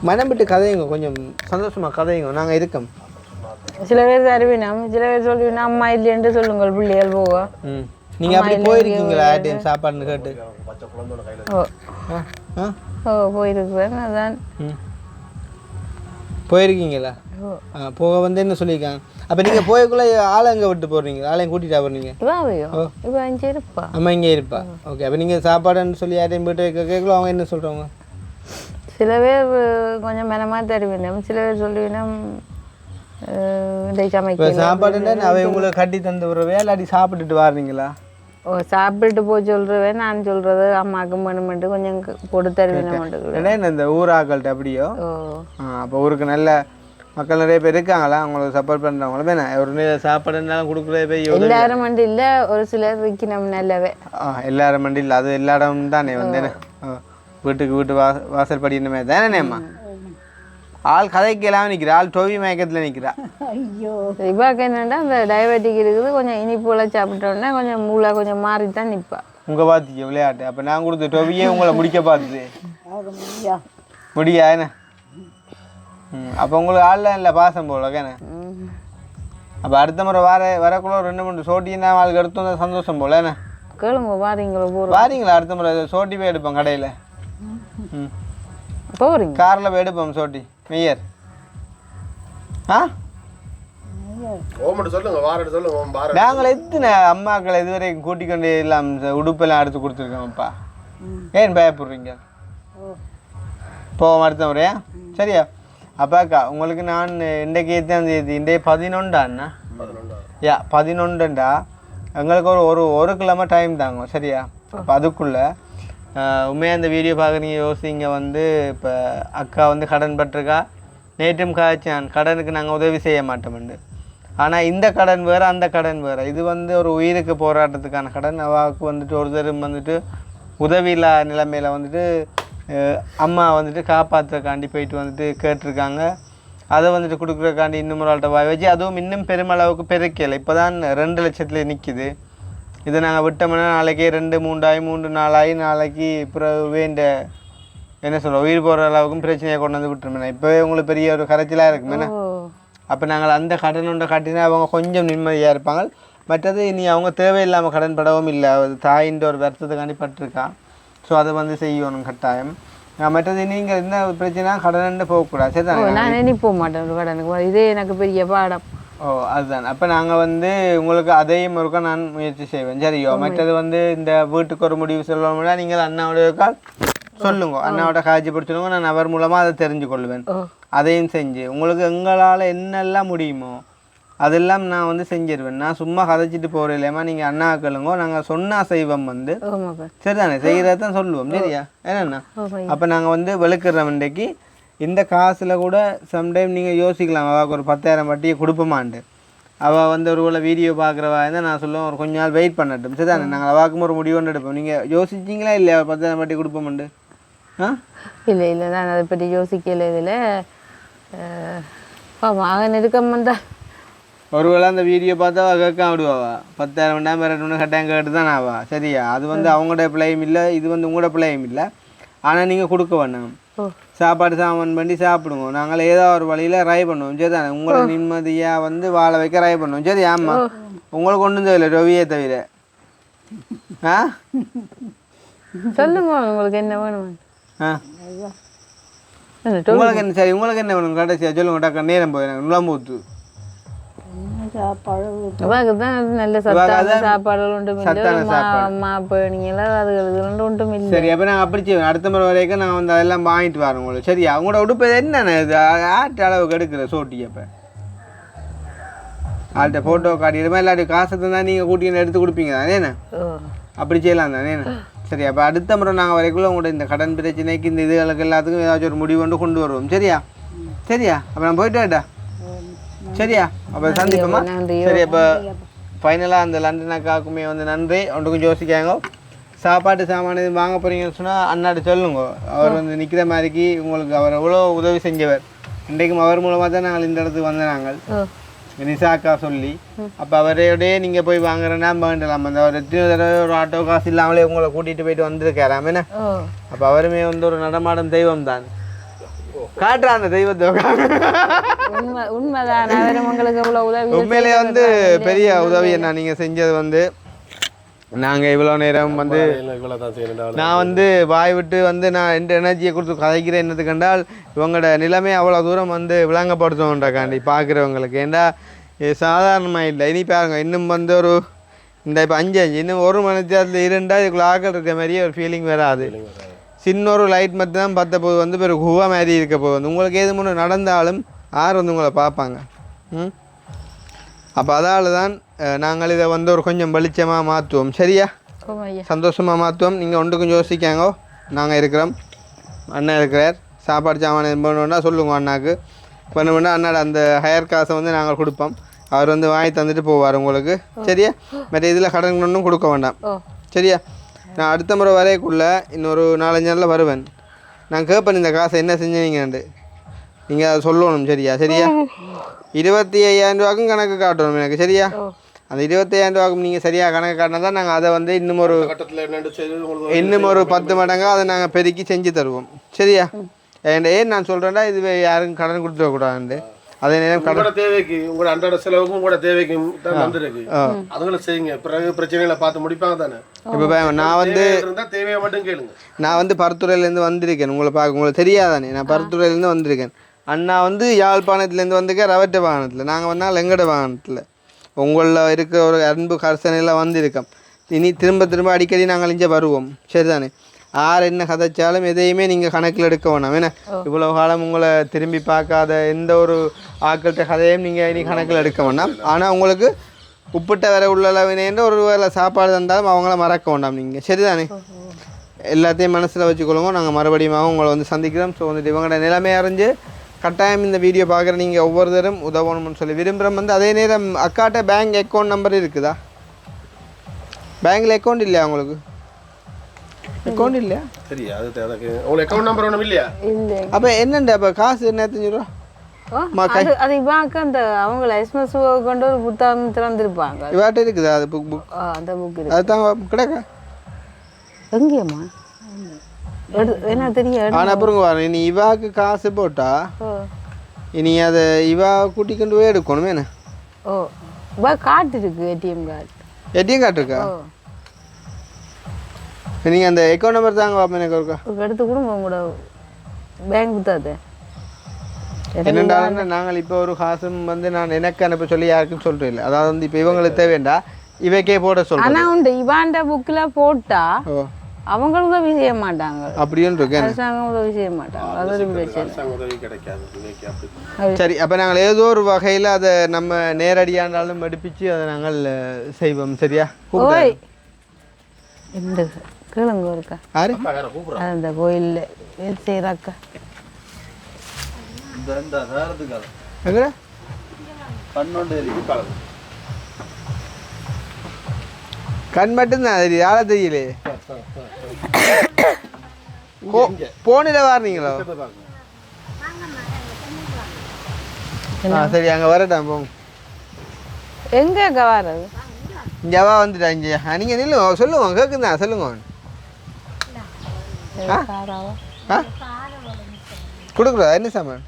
S1: மனம் விட்டு கதையுங்க, கொஞ்சம் சந்தோஷமாக கதையுங்க, நாங்கள் இருக்கோம்.
S2: சில பேர் தருவினோம், சில பேர் சொல்லுவீனா அம்மா இல்லைன்ட்டு சொல்லுங்கள் பிள்ளைகள் போக.
S1: நீங்கள் அப்படி போயிருக்கீங்களா சாப்பாடுன்னு கேட்டு?
S2: போயிருக்கிறேன். அதான்
S1: போயிருக்கீங்களா? போக வந்து என்ன சொல்லியிருக்காங்க? அப்போ நீங்கள் போயக்குள்ள ஆளை எங்கே விட்டு போடுறீங்க? ஆளையும் கூட்டிகிட்டா போடுறீங்க? அம்மா இங்கே இருப்பா. ஓகே. அப்போ நீங்கள் சாப்பாடுன்னு சொல்லி யாரையும் போய்ட்டு கேட்கல, அவங்க என்ன சொல்கிறவங்க?
S2: சில பேர் கொஞ்சம் மெனமாக தருவினோம், சில பேர் சொல்லுவினோம்
S1: இப்போ சாப்பாடுன்னா அவை உங்களை கட்டி தந்து விடுறவே இல்லாட்டி சாப்பிட்டுட்டு வாருங்களா?
S2: சாப்பிட்டு போய் சொல்கிறவன் நான் சொல்கிறது அம்மாவுக்கு மணுமெண்ட்டு கொஞ்சம் போட்டு தருவேன்.
S1: இந்த ஊராக்கள்கிட்ட அப்படியோ? அப்போ ஊருக்கு நல்ல மக்கள் நிறைய பேர் இருக்காங்களா அவங்களுக்கு சப்போர்ட் பண்ணுறவங்களும்? வேணா ஒரு சாப்பாடு இருந்தாலும் கொடுக்குறதே போய்
S2: எல்லாரும் மண்டி இல்லை, ஒரு சிலர் வைக்கணும் நல்லவே.
S1: எல்லாரும் மண்டி இல்லை, அது எல்லா இடமும் தானே வந்து வீட்டுக்கு வீட்டு வாசல் படிக்கிற மாதிரி தானேம்மா? ஆள் கதைக்கெல்லாம் நிற்கிறா, ஆள் டோவி மயக்கத்தில் நிற்கிறா.
S4: ஐயோ
S2: இவாக்கு என்னன்னா அந்த டயபெட்டிக் இருக்குது, கொஞ்சம் இனிப்புல சாப்பிட்டோன்னா கொஞ்சம் மூளை கொஞ்சம் மாறி தான் நிற்பா.
S1: உங்கள் பார்த்துச்சு விளையாட்டு. அப்போ நான் கொடுத்த டோவியே உங்களை முடிக்க பார்த்துது முடியா என்ன? அப்போ உங்களுக்கு ஆள்லாம் இல்லை பாசம் போல கேன. அப்போ அடுத்த முறை வரக்குள்ள 2-3 சோட்டின்னா ஆளுக்கு எடுத்து வந்தால் சந்தோஷம் போல என்ன?
S2: கேளுங்க வாரீங்களோ
S1: வாரீங்களா? அடுத்த முறை சோட்டி போய் எடுப்போம் கடையில்.
S2: போகிறீங்க
S1: காரில் போய் எடுப்போம் சோட்டி மெய்யர். ஆ
S3: ஓமட்டு சொல்லுங்க, வாரட்டு சொல்லுங்க.
S1: நாங்கள் எத்தனை அம்மாக்களை இதுவரைக்கும் கூட்டிக் கொண்டு எல்லாம் உடுப்பெல்லாம் எடுத்து கொடுத்துருக்கோம்ப்பா. ஏன் பயப்படுறீங்க? போவோம் அடுத்த முறையா? சரியா? அப்பாக்கா உங்களுக்கு நான் இன்றைக்கு எத்தாம் தேதி? இன்றைய 11 யா 11 எங்களுக்கு ஒரு கிழமை டைம் தாங்க. சரியா? அப்போ அதுக்குள்ளே உண்மையாக அந்த வீடியோ பார்க்குறீங்க யோசிங்க வந்து இப்போ அக்கா வந்து கடன் பட்டிருக்கா. நேற்றும் காய்ச்சான் கடனுக்கு நாங்கள் உதவி செய்ய மாட்டோம்ண்டு. ஆனால் இந்த கடன் வேறு அந்த கடன் வேறு. இது வந்து ஒரு உயிருக்கு போராட்டத்துக்கான கடன். அவாவுக்கு வந்துட்டு ஒரு தரம் வந்துட்டு உதவி இல்லா நிலைமையில் வந்துட்டு அம்மா வந்துட்டு காப்பாற்றுறக்காண்டி போயிட்டு வந்துட்டு கேட்டிருக்காங்க. அதை வந்துட்டு கொடுக்குறக்காண்டி இன்னும் ஒரு ஆள்கிட்ட வாய் வச்சு அதுவும் இன்னும் பெருமளவுக்கு பெருக்கலை. இப்போ தான் 2 லட்சத்தில் நிற்கிது. இதை நாங்கள் விட்டோம்னா நாளைக்கே 2-3 ஆகி நாளைக்கு பிறகு வேண்ட என்ன சொல்கிறோம் உயிர் போகிற அளவுக்கும் பிரச்சனையை கொண்டு வந்து விட்டுருமேண்ணா. இப்போவே உங்களுக்கு பெரிய ஒரு கரைச்சலாக இருக்குமேண்ணா. அப்போ நாங்கள் அந்த கடன் ஒன்றை காட்டினா அவங்க கொஞ்சம் நிம்மதியாக இருப்பாங்க. மற்றது இனி அவங்க தேவையில்லாமல் கடன் படவும் இல்லை. தாயின்ற ஒரு வருத்தத்துக்காண்டி பட்டிருக்கா. ஸோ அதை வந்து செய்யணும் கட்டாயம். மற்றது நீங்கள் என்ன பிரச்சனை கடன்னு போகக்கூடாது. சரி தானே?
S2: நான் இனி போக மாட்டேன் ஒரு கடனுக்கு. இதே எனக்கு பெரிய பாடம்.
S1: அதுதான். அப்போ நாங்கள் வந்து உங்களுக்கு அதையும் ஒருக்கா நான் முயற்சி செய்வேன். சரியோ? மற்றது வந்து இந்த வீட்டுக்கு ஒரு முடிவு சொல்லணும்னா நீங்கள் அண்ணாவுடைய சொல்லுங்க, அண்ணாவோட காட்சி பிடிச்சிடுங்க. நான் அவர் மூலமாக அதை தெரிஞ்சு கொள்வேன். அதையும் செஞ்சு உங்களுக்கு எங்களால் என்னெல்லாம் முடியுமோ அதெல்லாம் நான் வந்து செஞ்சிருவேன். நான் சும்மா கதைச்சிட்டு போகிறேன் இல்லையம்மா. நீங்கள் அண்ணா கேளுங்க, நாங்கள் சொன்னால் செய்வோம் வந்து. சரி தானே? செய்கிறத தான் சொல்லுவோம். சரியா? என்னண்ணா? அப்போ நாங்கள் வந்து வெளுக்கிற இன்றைக்கு இந்த காசில் கூட சம்டைம் நீங்கள் யோசிக்கலாம், அவாவுக்கு ஒரு 10,000 வட்டியை கொடுப்போமான்ட்டு. அவள் வந்து ஒரு வேளை வீடியோ பார்க்குறவா இருந்தால் நான் சொல்லுவேன் ஒரு கொஞ்ச நாள் வெயிட் பண்ணட்டும். சரி தானே? நாங்கள் அவாவுக்கும் ஒரு முடிவு ஒன்று எடுப்போம். நீங்கள் யோசிச்சிங்களா இல்லையா 10,000 வட்டி கொடுப்போம்ண்டு?
S2: இல்லை நான் அதை பற்றி யோசிக்கல. இதில் மகன் இருக்கம்மா
S1: ஒருவேளை அந்த வீடியோ பார்த்தா கேட்க விடுவாவா 10,000 வேண்டாம் வேறு ஒன்று கட்டாயம் கேட்டு தான் ஆவா. சரியா? அது வந்து அவங்களோட பிள்ளையும் இல்லை, இது வந்து உங்களோட பிள்ளையும் இல்லை. ஆனால் நீங்கள் கொடுக்க வேண்டாம். சாப்பாடு சாமான் பண்ணி சாப்பிடுங்க. நாங்கள் ஏதோ ஒரு வழியில் ரை பண்ணுவோம். சரி தானே? உங்களை நிம்மதியாக வந்து வாழ வைக்க ரை பண்ணுவோம். சரி? ஆமாம். உங்களுக்கு ஒன்றும் தெரியல ரவியை தவிர.
S2: சொல்லுங்க உங்களுக்கு என்ன வேணும்?
S1: உங்களுக்கு என்ன? சரி உங்களுக்கு என்ன வேணும் கடைசியாக சொல்லுங்க. டக்கு நேரம் போய் எனக்கு நுழம்பூத்து
S2: நல்ல சத்தான சாப்பாடுகள் ஒன்றும் இல்லை.
S1: சரி, அப்போ நாங்கள் அப்படி செய்வோம். அடுத்த முறை வரைக்கும் நான் வந்து அதெல்லாம் வாங்கிட்டு வரேன் உங்களுக்கு. சரியா? அவங்களோட உடுப்பு என்னென்ன இது ஆட்டு அளவுக்கு எடுக்கிற சோட்டி? அப்போ ஆள்கிட்ட ஃபோட்டோ காட்டிடுமா இல்லாட்டி காசை தான் நீங்கள் கூட்டின்னு எடுத்து கொடுப்பீங்க தானேண்ணா? அப்படி செய்யலாம் தானேண்ணா? சரி, அப்போ அடுத்த முறை நாங்கள் வரைக்குள்ள உங்களோட இந்த கடன் பிரச்சனைக்கு இந்த இதுகளுக்கு எல்லாத்துக்கும் ஏதாச்சும் ஒரு முடிவு கொண்டு வருவோம். சரியா? சரியா? அப்போ நான் போயிட்டேட்டா. சரியா? அப்போ சந்திப்போமா? சரி, அப்போ ஃபைனலாக அந்த லண்டன் அக்காவுக்குமே வந்து நன்றி. ஒன்றுக்கும் யோசிக்காங்க. சாப்பாட்டு சாமான இது வாங்க போகிறீங்கன்னு சொன்னால் அண்ணாட்ட சொல்லுங்க. அவர் வந்து நிற்கிற மாதிரிக்கு உங்களுக்கு அவர் எவ்வளோ உதவி செஞ்சவர். இன்றைக்கும் அவர் மூலமாக தான் நாங்கள் இந்த இடத்துக்கு வந்த நாங்கள் நிசாக்கா சொல்லி. அப்போ அவரையோடய நீங்கள் போய் வாங்குறேன்னா வேண்டலாம். அந்த ஒரு எத்தனை தடவை ஒரு ஆட்டோ காசு இல்லாமலே உங்களை கூட்டிகிட்டு போயிட்டு வந்திருக்காராம். என்ன? அப்போ அவருமே வந்து ஒரு நடமாடும் தெய்வம் தான். காட்டுறா அந்த தெய்வத்தை. உண்மையிலேயே வந்து பெரிய உதவி என்ன நீங்கள் செஞ்சது வந்து. நாங்கள் இவ்வளோ நேரம் வந்து நான் வந்து வாய் விட்டு வந்து நான் எந்த எனர்ஜியை கொடுத்து கதைக்கிறேன் என்னது கண்டால் இவங்களோட நிலைமை அவ்வளோ தூரம் வந்து விளங்கப்படுத்துவோன்றக்காண்டி பார்க்குறவங்களுக்கு. ஏண்டா சாதாரணமாக இல்லை. இனி பாருங்க, இன்னும் வந்து ஒரு இந்த இப்போ 5 இன்னும் 1 மணி நேரத்தில் இருந்தால் இதுக்குள்ள ஆக்கள் இருக்க மாதிரியே ஒரு ஃபீலிங் வராது. சின்ன ஒரு லைட் மட்டும் தான் பார்த்த போது வந்து பிறகு குவா மாதிரி இருக்க போகுது. உங்களுக்கு எது முன்னே நடந்தாலும் ஆறு வந்து உங்களை பார்ப்பாங்க. அப்போ அதால் தான் நாங்கள் இதை வந்து ஒரு கொஞ்சம் வெளிச்சமாக மாற்றுவோம். சரியா? சந்தோஷமாக மாற்றுவோம். நீங்கள் ஒன்றுக்கும் யோசிக்காங்கோ. நாங்கள் இருக்கிறோம், அண்ணன் இருக்கிறார். சாப்பாடு சாமான பண்ணணுன்னா சொல்லுங்க அண்ணாவுக்கு. பண்ண அண்ணாட அந்த ஹையர் காசை வந்து நாங்கள் கொடுப்போம். அவர் வந்து வாங்கி தந்துட்டு போவார் உங்களுக்கு. சரியா? மற்ற இதில் கடன் ஒன்றும் கொடுக்க வேண்டாம். சரியா? நான் அடுத்த முறை வரைக்குள்ளே இன்னொரு 4-5 நாளில் வருவேன். நான் கேட்பேன் இந்த காசை என்ன செஞ்சீங்கன்ட்டு. நீங்கள் அதை சொல்லணும் சரியா 25,000 ரூபாய்க்கும் கணக்கு காட்டணும் எனக்கு சரியா அந்த 25,000 ரூபாய்க்கும் நீங்கள் சரியாக கணக்கு காட்டினா தான் நாங்கள் அதை வந்து இன்னும் ஒரு 10 மடங்காக அதை நாங்கள் பெருக்கி செஞ்சு தருவோம் சரியா ஏன் நான் சொல்கிறேன்னா இது யாருக்கும் கடன் கொடுத்துடக்கூடாது அதே நேரம்
S3: உங்களோட தேவைக்கு உங்களோட அன்றாட செலவுக்கும் உங்களோட தேவைக்கும் தான் வந்துருக்கு அதுகளை செய்யுங்க பிறகு பிரச்சனைகளை பார்த்து முடிப்பாங்க தானே
S1: இப்போ நான் வந்து
S3: தேவையை மட்டும் கேளுங்க நான்
S1: வந்து பருத்துறையிலேருந்து வந்திருக்கேன் உங்களுக்கு தெரியாதானே நான் பருத்துறையிலேருந்து வந்திருக்கேன் அண்ணா வந்து யாழ்ப்பாணத்துலேருந்து வந்திருக்கேன் ரவட்ட வாகனத்தில் நாங்கள் வந்தால் எங்கட வாகனத்தில் உங்களில் இருக்கிற ஒரு அன்பு கர்சனையில் வந்திருக்கோம் இனி திரும்ப அடிக்கடி நாங்கள் இங்கே வருவோம் சரிதானே யார் என்ன கதைச்சாலும் எதையுமே நீங்கள் கணக்கில் எடுக்க வேணாம் ஏன்னா இவ்வளோ காலம் உங்களை திரும்பி பார்க்காத எந்த ஒரு ஆக்கள்கிட்ட கதையும் நீங்கள் இனி கணக்கில் எடுக்க வேண்டாம் ஆனால் உங்களுக்கு உப்பிட்ட வேற உள்ளளவினேன்ற ஒரு வேலை சாப்பாடு தந்தாலும் அவங்கள மறக்க வேண்டாம் நீங்கள் சரிதானே எல்லாத்தையும் மனசில் வச்சுக்கொள்ளுங்க நாங்கள் மறுபடியும் உங்களை வந்து சந்திக்கிறோம் ஸோ வந்துட்டு இவங்களோட நிலைமை அறிஞ்சு கட்டாயம் இந்த வீடியோ பார்க்குற நீங்கள் ஒவ்வொருத்தரும் உதவணும்னு சொல்லி விரும்புகிறோம் வந்து அதே நேரம் அக்காட்ட பேங்க் அக்கௌண்ட் நம்பர் இருக்குதா பேங்க்கில் அக்கௌண்ட் இல்லையா உங்களுக்கு அக்கௌண்ட் இல்லையா
S3: சரியா அது உங்களுக்கு அக்கௌண்ட் நம்பர் ஒன்றும் இல்லையா
S2: இல்லை
S1: அப்போ என்னண்டா அப்போ காசு என்ன ரூபா
S2: அது இவாக்கு அந்த அவங்க லைசன்ஸ் கொண்டு ஒரு புத்தகம் திறந்துருப்பாங்க
S1: இவாட்ட இருக்குதா அது புக்
S2: அந்த புக்
S1: அதுதான் கிடக்கா
S2: எங்கேம்மா என்ன தெரியும்
S1: ஆனால் அப்புறம் வரேன் இனி இவாக்கு காசு போட்டா இனி அதை இவா கூட்டி கொண்டு போய் எடுக்கணும் என்ன
S2: இவா கார்டு இருக்கு ஏடிஎம்
S1: கார்டு இருக்கா நீங்கள் அந்த அக்கௌண்ட் நம்பர் தாங்க பார்ப்போம் எனக்கு இருக்கா
S2: எடுத்து கொடுங்க உங்களோட பேங்க் புத்தாது
S1: என்னென்றாலும் நாங்கள் இப்போ ஒரு காசும் வந்து நான் எனக்கு அனுப்ப சொல்லி யாருக்கும் சொல்கிறேன் இல்லை அதாவது வந்து இப்போ இவங்களுக்கு தேவைண்டா இவைக்கே போட சொல்கிறேன்
S2: ஆனால் உண்டு இவாண்ட புக்கில் போட்டா அவங்களும் உதவி செய்ய மாட்டாங்க
S1: அப்படின்னு இருக்கேன்
S2: அரசாங்கம் உதவி செய்ய மாட்டாங்க அது ஒரு பிரச்சனை
S3: உதவி கிடைக்காது
S1: சரி அப்போ நாங்கள் ஏதோ ஒரு வகையில் அதை நம்ம நேரடியானாலும் எடுப்பிச்சு அதை நாங்கள் செய்வோம் சரியா
S2: ஓய் இந்த கேளுங்க இருக்கா
S1: யாரு
S2: அந்த கோயிலில் வேலை செய்கிறாக்கா
S1: எங்கடா கண் மட்டும்தான் தெரியுது யாரை தெரியல போனில் வாரினீங்களோ சரி அங்கே வரட்டான் போங்க
S2: எங்கே வர்றது
S1: இங்கேவா வந்துட்டா இங்கே நீங்கள் நில்லுங்க சொல்லுங்க கேட்குதா சொல்லுங்க கொடுக்குறா என்ன சாமான்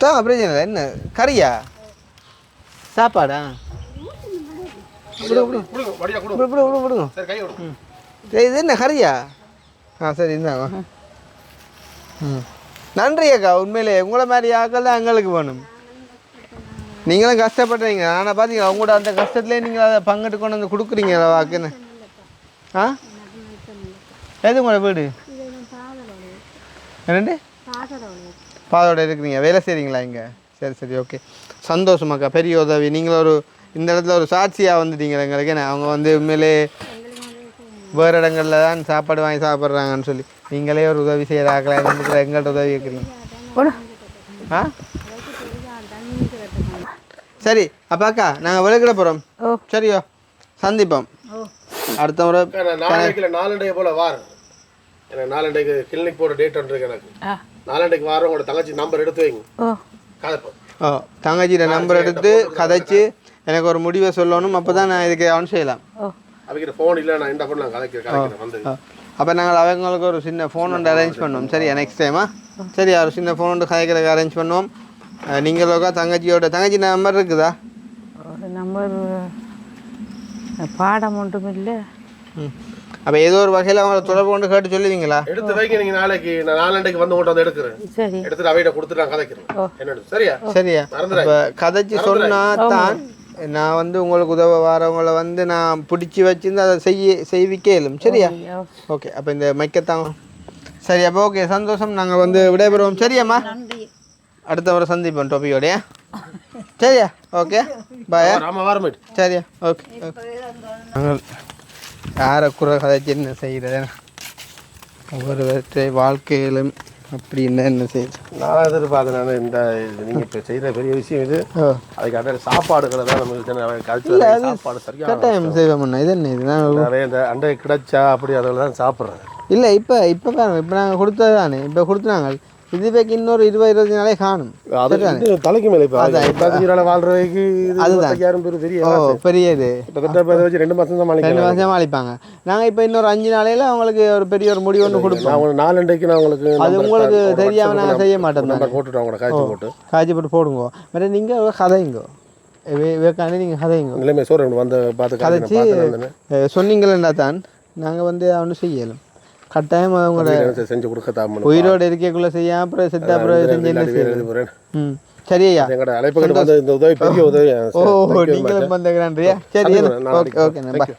S1: தான் பிரச்சனை இல்லை என்ன கறியா சாப்பாடா விடுங்க இது என்ன கறியா சரி இருந்தாங்க நன்றி அக்கா உண்மையிலே உங்களை மாதிரி ஆக்கள் தான் எங்களுக்கு வேணும் நீங்களும் கஷ்டப்படுறீங்க ஆனால் பார்த்தீங்களா உங்களோட அந்த கஷ்டத்துலேயே நீங்கள் அதை பங்கிட்டு கொண்டு வந்து கொடுக்குறீங்களா வாக்குன்னு எது உங்களோட வீடு என்னண்டு பாதோட இருக்கிறீங்க வேலை செய்கிறீங்களா இங்கே சரி ஓகே சந்தோஷமாக்கா பெரிய உதவி நீங்களும் ஒரு இந்த இடத்துல ஒரு சாட்சியாக வந்துட்டீங்க எங்களுக்கு என்ன அவங்க வந்து உண்மையிலே வேறு இடங்களில் தான் சாப்பாடு வாங்கி சாப்பிட்றாங்கன்னு சொல்லி நீங்களே ஒரு உதவி செய்கிறாங்களா எங்கள்கிட்ட உதவி கேட்குறீங்க சரி அப்பாக்கா நாங்கள் விளக்கிட போகிறோம் சரியோ சந்திப்போம் அடுத்த முறை
S3: நாலண்டைக்கு போல வாரம் எனக்கு நாலண்டைக்கு கிளினிக் போகிற டேட் ஒன்று இருக்கு எனக்கு நாலண்டைக்கு வாரம் உங்களோட தங்கச்சி நம்பர் எடுத்து வைங்க
S1: தங்கச்சியோட நம்பர் எடுத்து கதைச்சு எனக்கு ஒரு முடிவை சொல்லணும் அப்போ தான் நான் இதுக்கு ஆன் செய்யலாம்
S3: அவங்க ஃபோன் இல்லை நான் என்ன பண்ணலாம் கதைக்கிறேன் வந்து
S1: அப்போ நாங்கள் அவங்களுக்கு ஒரு சின்ன ஃபோன் ஒன்று அரேஞ்ச் பண்ணுவோம் சரியா நெக்ஸ்ட் டைமா சரி ஒரு சின்ன ஃபோன் ஒன்று கதைக்கிறதுக்கு அரேஞ்ச் பண்ணுவோம் நீங்களோக்கா தங்கச்சி நம்பர் இருக்குதா
S2: நம்பர் பாடம் ஒன்றும் இல்லை
S1: அப்போ ஏதோ ஒரு வகையில் அவங்களை தொடர்பு கொண்டு கேட்டு சொல்லுவீங்களா
S3: எடுத்து வைங்க நீங்கள் நாளைக்கு நான் நாலண்டைக்கு வந்து கொண்டு வந்து எடுக்கிறேன்
S2: சரி
S3: எடுத்துட்டு அவையிட்ட கொடுத்துட்டு நான் கதைக்கிறேன் என்னன்னு சரியா
S1: இப்போ கதைச்சி சொன்னா தான் நான் வந்து உங்களுக்கு உதவ வரவங்களை வந்து நான் பிடிச்சி வச்சிருந்து அதை செய்விக்கே இயலும் சரியா ஓகே அப்போ இந்த மைக்கத்தாங்க சரி அப்போ ஓகே சந்தோஷம் நாங்கள் வந்து விடைபெறுவோம் சரியாம்மா அடுத்த முறை சந்திப்போம் டோப்பியோடைய சரியா ஓகே பாய் சரியா ஓகே நாங்கள் யாரை குறை கதைச்சி என்ன செய்கிறது ஒவ்வொரு வாழ்க்கையிலும் அப்படி என்ன செய்யுது
S3: நான் எதிர்பார்த்தேன் இந்த நீங்கள் இப்போ செய்கிற பெரிய விஷயம் இது அதுக்காக சாப்பாடுகளை தான் நமக்கு சாப்பாடு சரியாக
S1: கட்டாயம் செய்வோம்ண்ணா இது என்ன இது நான்
S3: நிறைய இந்த அண்டை கிடைச்சா அப்படி அதில் தான் சாப்பிட்றேன்
S1: இல்லை இப்போ பாருங்க இப்போ நாங்கள் கொடுத்தது தானே இப்போ கொடுத்துனாங்க இதுவே இன்னொரு 20-25 நாளே காணும்.
S3: அது தலைக்கு மேலே இப்போ அதான் வாழ்றதுக்கு
S1: அதுதான்
S3: யாரும் பெரிய
S1: பெரியது
S3: கிட்டத்தட்ட வச்சு 2 மாதம் தான்
S1: 2 மாதம் சமாளிப்பாங்க. நாங்கள் இப்போ இன்னொரு 5 நாளையில் அவங்களுக்கு ஒரு பெரிய ஒரு முடிவு ஒன்று கொடுப்போம்.
S3: அவங்க 4 அண்டைக்கு நான் உங்களுக்கு
S1: அது உங்களுக்கு தெரியாமல் நாங்கள் செய்ய மாட்டோம்.
S3: போட்டுட்டு அவங்களோட
S1: காய்ச்சி போட்டு போடுங்க. வேறு நீங்கள் கதைங்கோ வேக்காண்டி நீங்கள் கதைங்கோ
S3: நிலைமை சோறு வந்து பார்த்து
S1: கதைச்சி சொன்னீங்களா தான் நாங்கள் வந்து அவனு செய்யலாம். கட்டாயம் அவங்களோட
S3: செஞ்சு கொடுக்க
S1: உயிரோடு இருக்கைக்குள்ளே செய்யாமல் அப்புறம் செத்த அப்புறம் செஞ்சு என்ன செய்யணும். ம் சரியா
S3: எங்களோட அழைப்பு வந்து இந்த உதவி பெரிய உதவி.
S1: ஓ நீங்களும் வந்துக்கிறான்றியா? சரி ஓகே ஓகே.